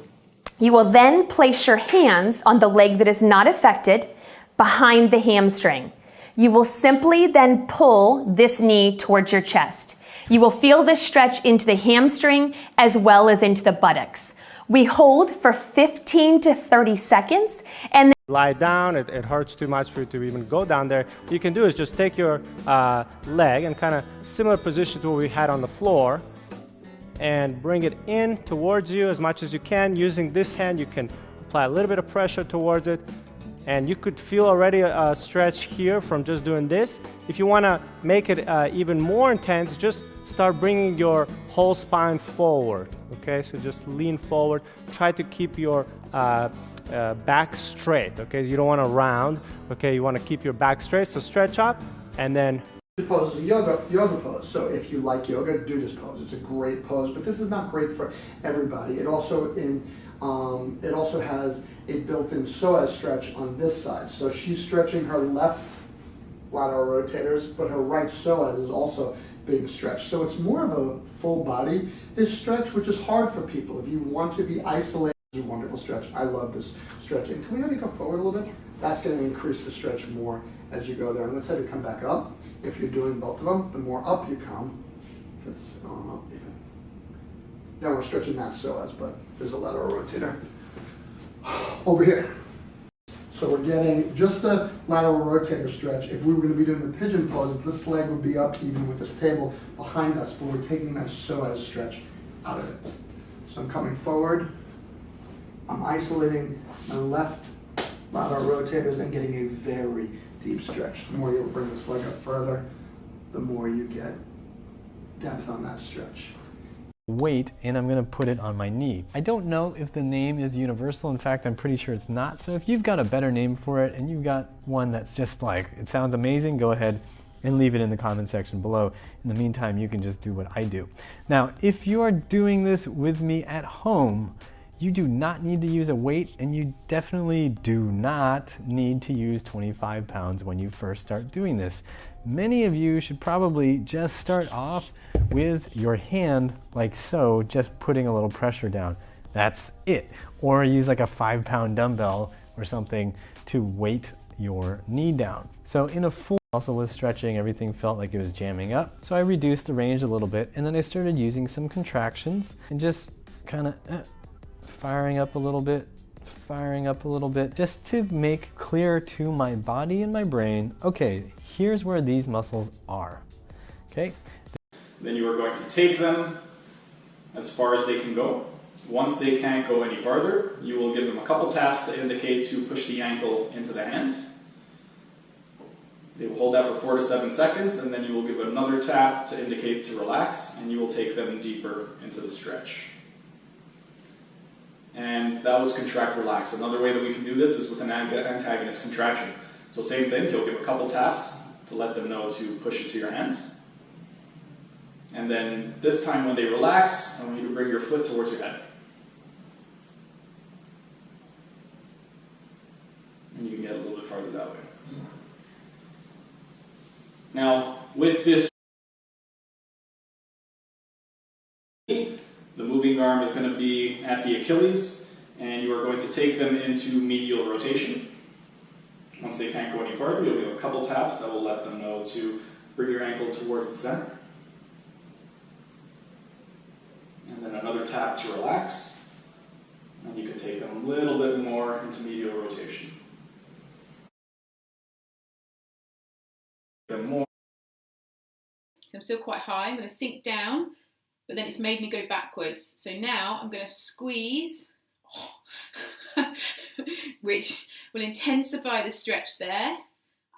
You will then place your hands on the leg that is not affected behind the hamstring. You will simply then pull this knee towards your chest. You will feel this stretch into the hamstring as well as into the buttocks. We hold for 15 to 30 seconds and then lie down. It hurts too much for you to even go down there. What you can do is just take your leg and kind of similar position to what we had on the floor and bring it in towards you as much as you can. Using this hand, you can apply a little bit of pressure towards it. And you could feel already a stretch here from just doing this. If you want to make it even more intense, just start bringing your whole spine forward. Okay, so just lean forward. Try to keep your back straight. Okay, you don't want to round. Okay, you want to keep your back straight. So stretch up, and then. This pose is a yoga pose. So if you like yoga, do this pose. It's a great pose, but this is not great for everybody. It also has a built-in psoas stretch on this side. So she's stretching her left lateral rotators, but her right psoas is also being stretched. So it's more of a full body stretch, which is hard for people. If you want to be isolated, it's a wonderful stretch. I love this stretch. And can we have you go forward a little bit? That's going to increase the stretch more as you go there. And let's have you come back up. If you're doing both of them, the more up you come, it's up even. Now we're stretching that psoas, but there's a lateral rotator over here. So we're getting just a lateral rotator stretch. If we were going to be doing the pigeon pose, this leg would be up even with this table behind us, but we're taking that psoas stretch out of it. So I'm coming forward. I'm isolating my left lateral rotators and getting a very deep stretch. The more you'll bring this leg up further, the more you get depth on that stretch. Weight, and I'm going to put it on my knee. I don't know if the name is universal. In fact, I'm pretty sure it's not. So if you've got a better name for it and you've got one that's just like, it sounds amazing, go ahead and leave it in the comment section below. In the meantime, you can just do what I do. Now, if you are doing this with me at home, you do not need to use a weight, and you definitely do not need to use 25 pounds when you first start doing this. Many of you should probably just start off with your hand like so, just putting a little pressure down. That's it. Or use like a 5-pound dumbbell or something to weight your knee down. So in a full, also with stretching, everything felt like it was jamming up. So I reduced the range a little bit, and then I started using some contractions and just kind of firing up a little bit, just to make clear to my body and my brain, okay, here's where these muscles are, okay? Then you are going to take them as far as they can go. Once they can't go any farther, you will give them a couple taps to indicate to push the ankle into the hand. They will hold that for 4 to 7 seconds, and then you will give another tap to indicate to relax, and you will take them deeper into the stretch. And that was contract relax. Another way that we can do this is with an antagonist contraction. So same thing, you'll give a couple taps to let them know to push it to your hand. And then this time when they relax, I want you to bring your foot towards your head. And you can get a little bit farther that way. Now, with this, the moving moving arm is going to be at the Achilles, and you are going to take them into medial rotation. Once they can't go any farther, you'll give a couple taps that will let them know to bring your ankle towards the center. And then another tap to relax. And you can take them a little bit more into medial rotation. More. So I'm still quite high. I'm going to sink down, but then it's made me go backwards. So now I'm going to squeeze, which will intensify the stretch there.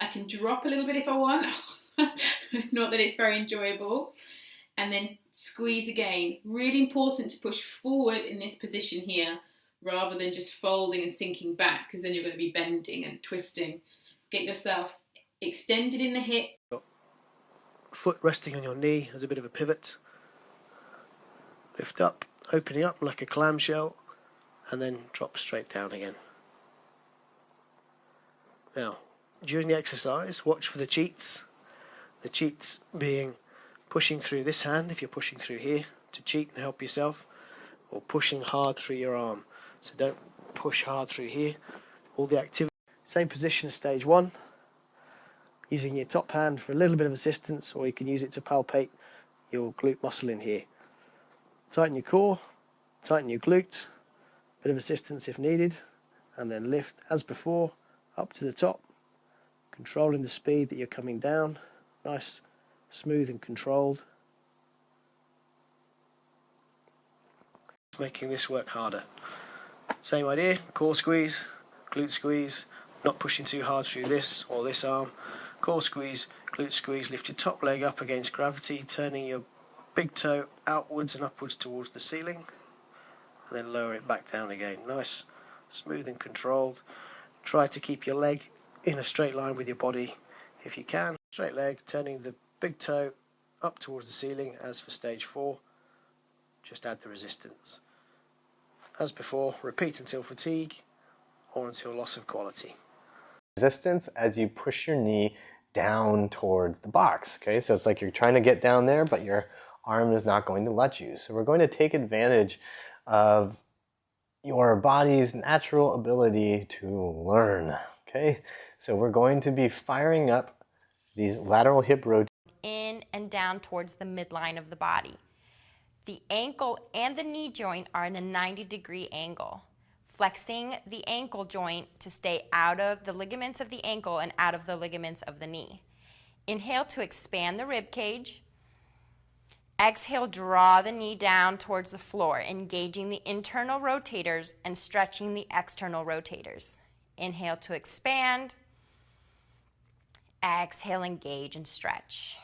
I can drop a little bit if I want. Not that it's very enjoyable. And then squeeze again. Really important to push forward in this position here, rather than just folding and sinking back, because then you're going to be bending and twisting. Get yourself extended in the hip. Foot resting on your knee as a bit of a pivot. Lift up, opening up like a clamshell, and then drop straight down again. Now, during the exercise, watch for the cheats. The cheats being pushing through this hand, if you're pushing through here to cheat and help yourself, or pushing hard through your arm. So don't push hard through here. All the activity. Same position as stage one. Using your top hand for a little bit of assistance, or you can use it to palpate your glute muscle in here. Tighten your core, tighten your glute, bit of assistance if needed, and then lift as before up to the top, controlling the speed that you're coming down. Nice, smooth and controlled. Making this work harder. Same idea, core squeeze, glute squeeze, not pushing too hard through this or this arm. Core squeeze, glute squeeze, lift your top leg up against gravity, turning your big toe outwards and upwards towards the ceiling, and then lower it back down again. Nice, smooth and controlled. Try to keep your leg in a straight line with your body if you can. Straight leg, turning the big toe up towards the ceiling as for stage 4. Just add the resistance. As before, repeat until fatigue or until loss of quality. Resistance as you push your knee down towards the box. Okay, so it's like you're trying to get down there, but your arm is not going to let you. So we're going to take advantage of your body's natural ability to learn. Okay, so we're going to be firing up these lateral hip rotations in and down towards the midline of the body. The ankle and the knee joint are in a 90-degree angle. Flexing the ankle joint to stay out of the ligaments of the ankle and out of the ligaments of the knee. Inhale to expand the rib cage. Exhale, draw the knee down towards the floor, engaging the internal rotators and stretching the external rotators. Inhale to expand. Exhale, engage and stretch.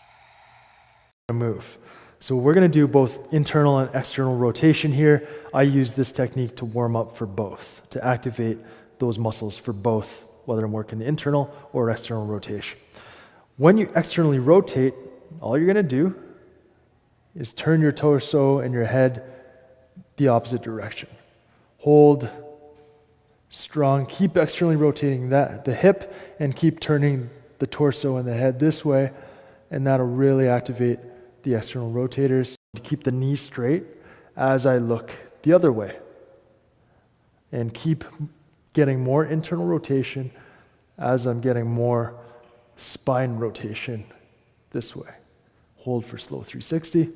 Move. So we're going to do both internal and external rotation here. I use this technique to warm up for both, to activate those muscles for both, whether I'm working internal or external rotation. When you externally rotate, all you're going to do is turn your torso and your head the opposite direction. Hold strong, keep externally rotating the hip, and keep turning the torso and the head this way, and that'll really activate the external rotators. To keep the knee straight as I look the other way, and keep getting more internal rotation as I'm getting more spine rotation this way. Hold for slow 360.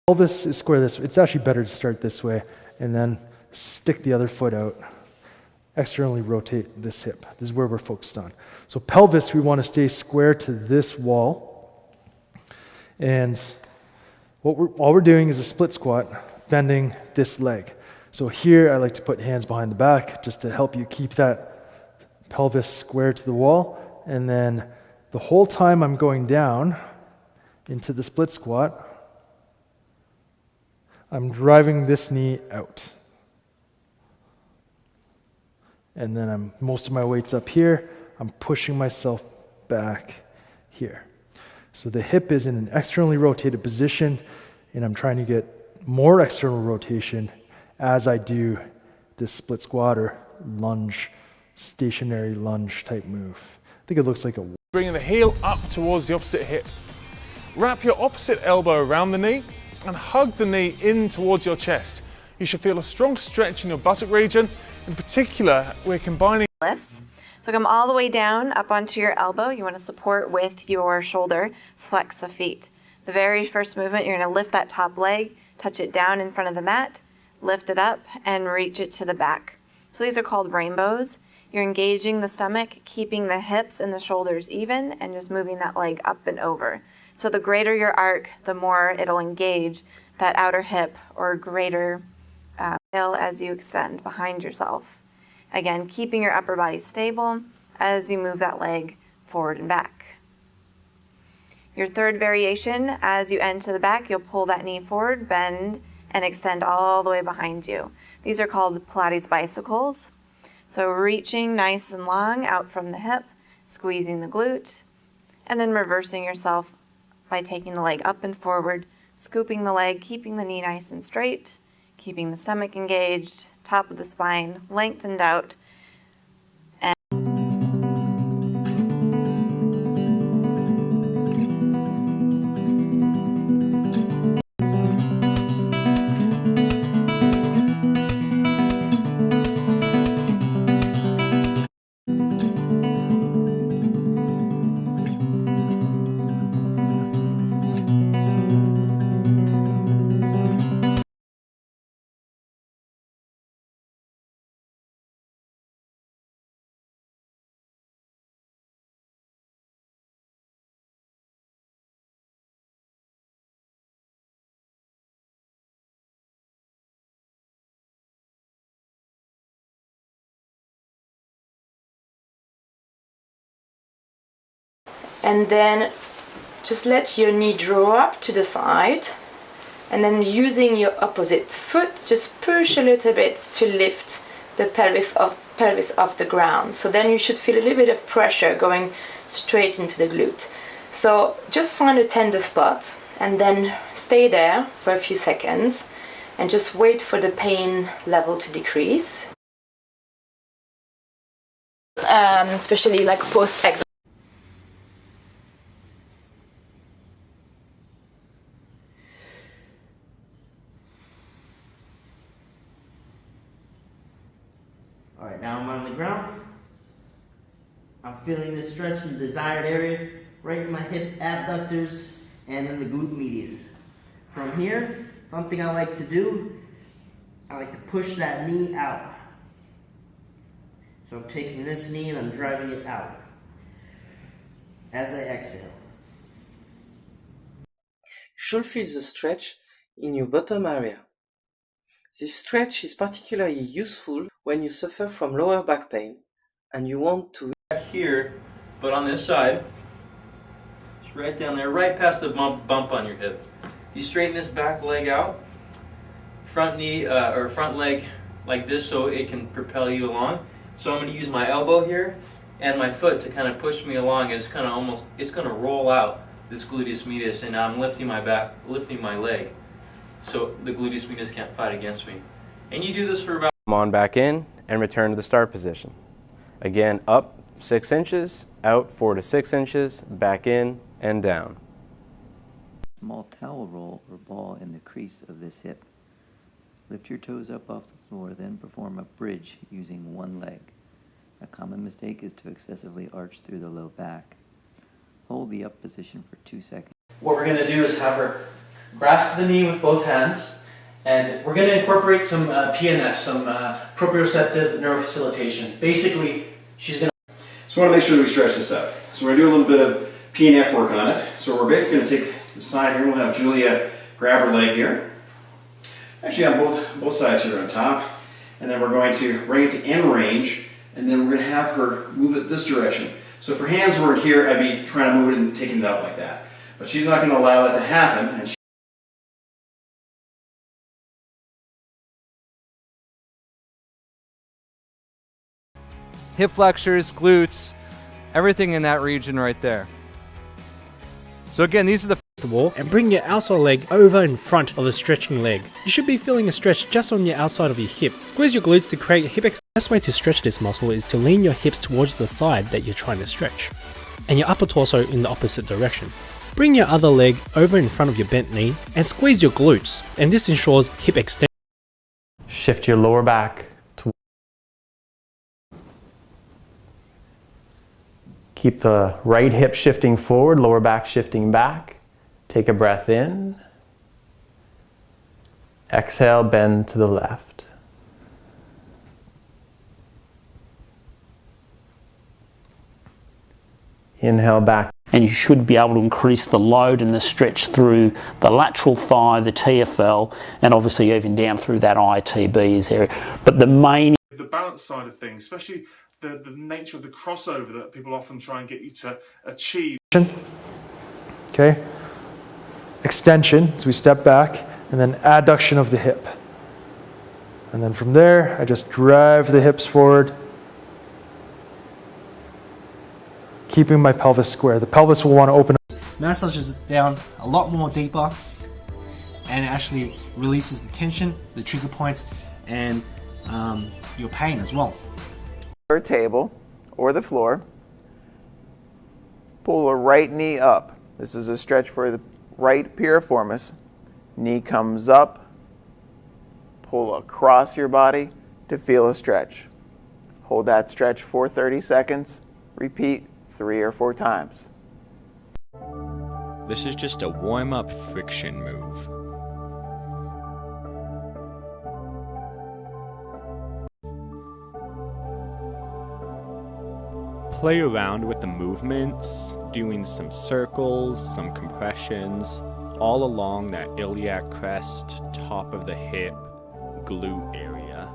Pelvis is square this way. It's actually better to start this way and then stick the other foot out. Externally rotate this hip. This is where we're focused on. So pelvis, we want to stay square to this wall. And all we're doing is a split squat, bending this leg. So here I like to put hands behind the back just to help you keep that pelvis square to the wall. And then the whole time I'm going down into the split squat, I'm driving this knee out. And then most of my weight's up here. I'm pushing myself back here. So the hip is in an externally rotated position, and I'm trying to get more external rotation as I do this split squat or lunge, stationary lunge type move. I think it looks like a... Bringing the heel up towards the opposite hip. Wrap your opposite elbow around the knee and hug the knee in towards your chest. You should feel a strong stretch in your buttock region. In particular, we're combining lifts. So come all the way down up onto your elbow. You want to support with your shoulder, flex the feet. The very first movement, you're going to lift that top leg, touch it down in front of the mat, lift it up, and reach it to the back. So these are called rainbows. You're engaging the stomach, keeping the hips and the shoulders even, and just moving that leg up and over. So the greater your arc, the more it'll engage that outer hip or greater as you extend behind yourself. Again, keeping your upper body stable as you move that leg forward and back. Your third variation, as you end to the back, you'll pull that knee forward, bend, and extend all the way behind you. These are called Pilates bicycles. So reaching nice and long out from the hip, squeezing the glute, and then reversing yourself by taking the leg up and forward, scooping the leg, keeping the knee nice and straight, keeping the stomach engaged, top of the spine lengthened out. And then just let your knee draw up to the side, and then using your opposite foot, just push a little bit to lift the pelvis off the ground. So then you should feel a little bit of pressure going straight into the glute. So just find a tender spot and then stay there for a few seconds and just wait for the pain level to decrease. Especially like post-exercise. All right, now I'm on the ground. I'm feeling this stretch in the desired area, right in my hip abductors and in the glute medius. From here, something I like to do, I like to push that knee out. So I'm taking this knee and I'm driving it out as I exhale. You should feel the stretch in your bottom area. This stretch is particularly useful when you suffer from lower back pain and you want to here, but on this side, it's right down there, right past the bump on your hip. You straighten this back leg out, front knee or front leg like this so it can propel you along. So I'm going to use my elbow here and my foot to kind of push me along. It's kind of it's going to roll out this gluteus medius, and I'm lifting my leg. So the gluteus medius can't fight against me. And you do this for about... Come on back in and return to the start position. Again, up 6 inches, out 4 to 6 inches, back in and down. Small towel roll or ball in the crease of this hip. Lift your toes up off the floor, then perform a bridge using one leg. A common mistake is to excessively arch through the low back. Hold the up position for 2 seconds. What we're going to do is have her grasp the knee with both hands, and we're going to incorporate some PNF, some proprioceptive neurofacilitation. Basically, she's going to... So we want to make sure that we stretch this out. So we're going to do a little bit of PNF work on it. So we're basically going to take the side here. We'll have Julia grab her leg here. Actually on both sides here on top. And then we're going to bring it to end range, and then we're going to have her move it this direction. So if her hands were here, I'd be trying to move it and taking it out like that. But she's not going to allow that to happen. And hip flexors, glutes, everything in that region right there. So again, these are the and bring your outside leg over in front of the stretching leg. You should be feeling a stretch just on the outside of your hip. Squeeze your glutes to create a hip extension. The best way to stretch this muscle is to lean your hips towards the side that you're trying to stretch, and your upper torso in the opposite direction. Bring your other leg over in front of your bent knee and squeeze your glutes, and this ensures hip extension. Shift your lower back. Keep the right hip shifting forward, lower back shifting back. Take a breath in. Exhale, bend to the left. Inhale back. And you should be able to increase the load and the stretch through the lateral thigh, the TFL, and obviously even down through that ITB area. But the main... The balance side of things, especially the nature of the crossover that people often try and get you to achieve. Okay. Extension as we step back, and then adduction of the hip. And then from there, I just drive the hips forward, keeping my pelvis square. The pelvis will want to open up. Massages it down a lot more deeper, and it actually releases the tension, the trigger points, and your pain as well. Or table or the floor. Pull the right knee up. This is a stretch for the right piriformis. Knee comes up. Pull across your body to feel a stretch. Hold that stretch for 30 seconds. Repeat 3 or 4 times. This is just a warm-up friction move. Play around with the movements, doing some circles, some compressions, all along that iliac crest, top of the hip, glute area.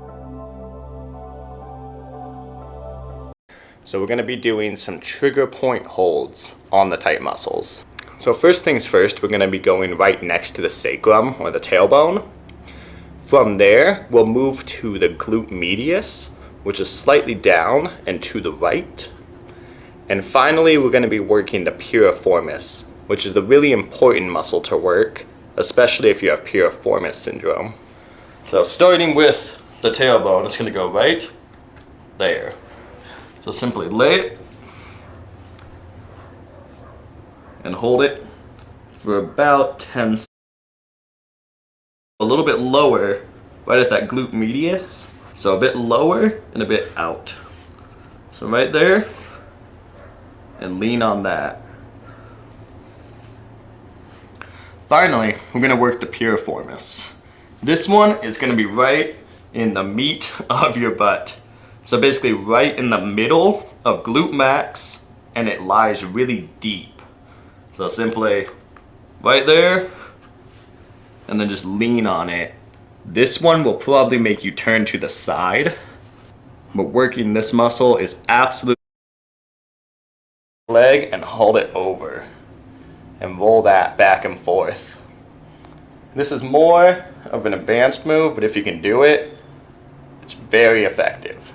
So we're going to be doing some trigger point holds on the tight muscles. So first things first, we're going to be going right next to the sacrum or the tailbone. From there, we'll move to the glute medius, which is slightly down and to the right. And finally, we're going to be working the piriformis, which is the really important muscle to work, especially if you have piriformis syndrome. So starting with the tailbone, it's going to go right there. So simply lay it and hold it for about 10 seconds. A little bit lower right at that glute medius. So a bit lower and a bit out. So right there, and lean on that. Finally, we're going to work the piriformis. This one is going to be right in the meat of your butt. So basically right in the middle of glute max, and it lies really deep. So simply right there, and then just lean on it. This one will probably make you turn to the side, but working this muscle is absolutely leg and hold it over and roll that back and forth. This is more of an advanced move, but if you can do it, it's very effective.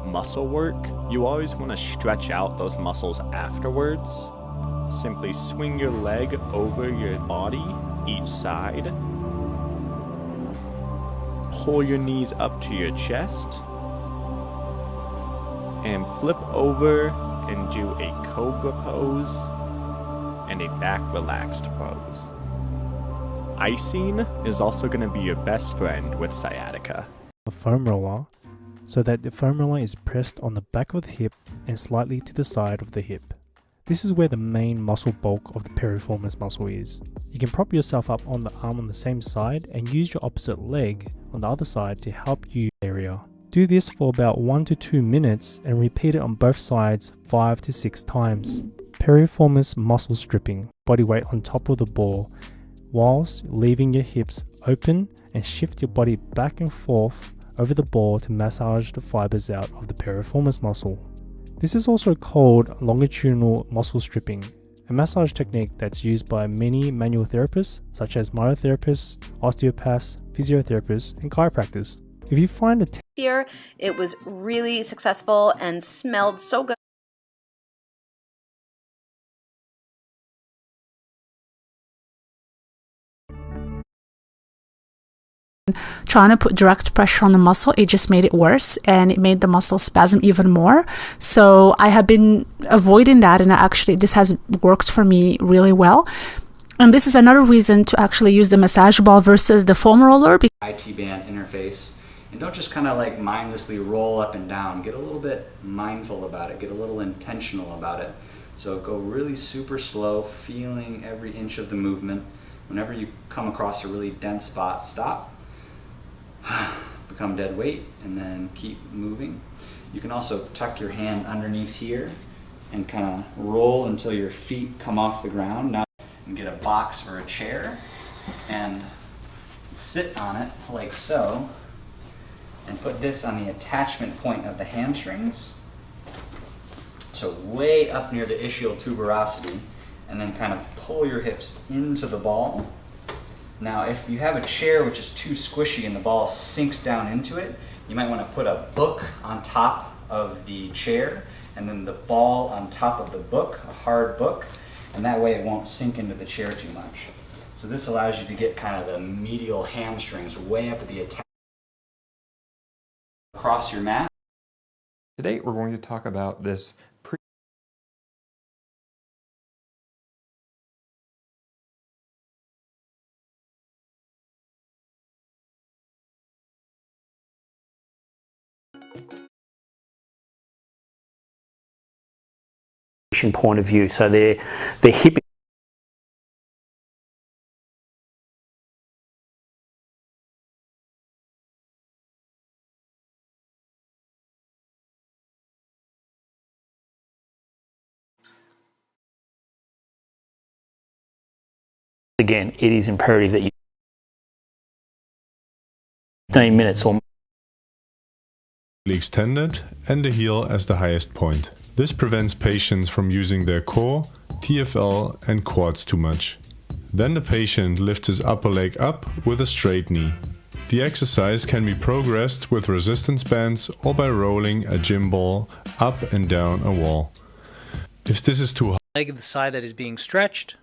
Muscle work, you always want to stretch out those muscles afterwards. Simply swing your leg over your body, each side. Pull your knees up to your chest. And flip over and do a cobra pose and a back relaxed pose. Icing is also going to be your best friend with sciatica. A foam roller, so that the foam roller is pressed on the back of the hip and slightly to the side of the hip. This is where the main muscle bulk of the piriformis muscle is. You can prop yourself up on the arm on the same side and use your opposite leg on the other side to help you area. Do this for about 1 to 2 minutes and repeat it on both sides 5 to 6 times. Piriformis muscle stripping, body weight on top of the ball, whilst leaving your hips open, and shift your body back and forth over the ball to massage the fibers out of the piriformis muscle. This is also called longitudinal muscle stripping, a massage technique that's used by many manual therapists such as myotherapists, osteopaths, physiotherapists, and chiropractors. If you find a year, it was really successful and smelled so good. Trying to put direct pressure on the muscle, it just made it worse, and it made the muscle spasm even more. So I have been avoiding that, and actually this has worked for me really well. And this is another reason to actually use the massage ball versus the foam roller. IT band interface, and don't just kind of like mindlessly roll up and down. Get a little bit mindful about it, get a little intentional about it. So go really super slow, feeling every inch of the movement. Whenever you come across a really dense spot, stop, become dead weight, and then keep moving. You can also tuck your hand underneath here and kind of roll until your feet come off the ground. Now and get a box or a chair and sit on it like so, and put this on the attachment point of the hamstrings, so way up near the ischial tuberosity, and then kind of pull your hips into the ball. Now if you have a chair which is too squishy and the ball sinks down into it, you might want to put a book on top of the chair and then the ball on top of the book, a hard book, and that way it won't sink into the chair too much. So this allows you to get kind of the medial hamstrings way up at the attachment across your mat. Today we're going to talk about this point of view. So they're hip. Again, it is imperative that you 15 minutes or extended and the heel as the highest point. This prevents patients from using their core, TFL and quads too much. Then the patient lifts his upper leg up with a straight knee. The exercise can be progressed with resistance bands or by rolling a gym ball up and down a wall. If this is too hard, leg of the side that is being stretched,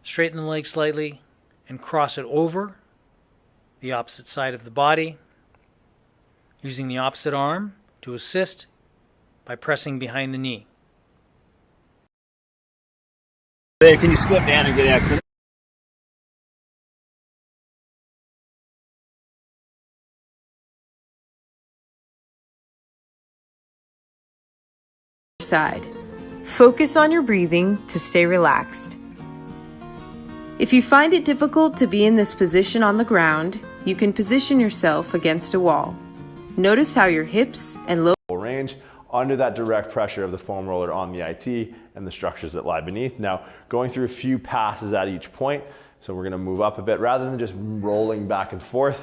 straighten the leg slightly and cross it over the opposite side of the body, using the opposite arm to assist by pressing behind the knee. There, can you squat down and get out? Side. Focus on your breathing to stay relaxed. If you find it difficult to be in this position on the ground, you can position yourself against a wall. Notice how your hips and lower range under that direct pressure of the foam roller on the IT and the structures that lie beneath. Now, going through a few passes at each point, so we're gonna move up a bit. Rather than just rolling back and forth,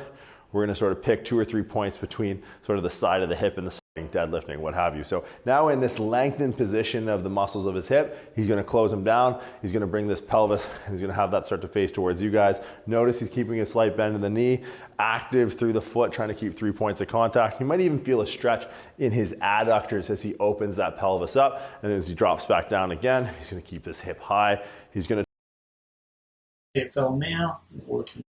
we're gonna sort of pick 2 or 3 points between sort of the side of the hip and the deadlifting, what have you. So now in this lengthened position of the muscles of his hip, he's gonna close them down. He's gonna bring this pelvis, and he's gonna have that start to face towards you guys. Notice he's keeping a slight bend in the knee, active through the foot, trying to keep 3 points of contact. You might even feel a stretch in his adductors as he opens that pelvis up, and as he drops back down again, he's gonna keep this hip high. He's gonna TFL now, working.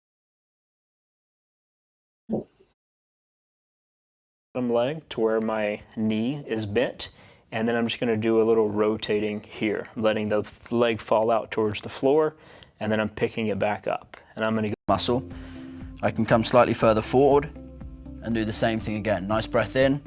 Leg to where my knee is bent, and then I'm just going to do a little rotating here, letting the leg fall out towards the floor, and then I'm picking it back up, and I'm going to go muscle. I can come slightly further forward and do the same thing again. Nice breath in.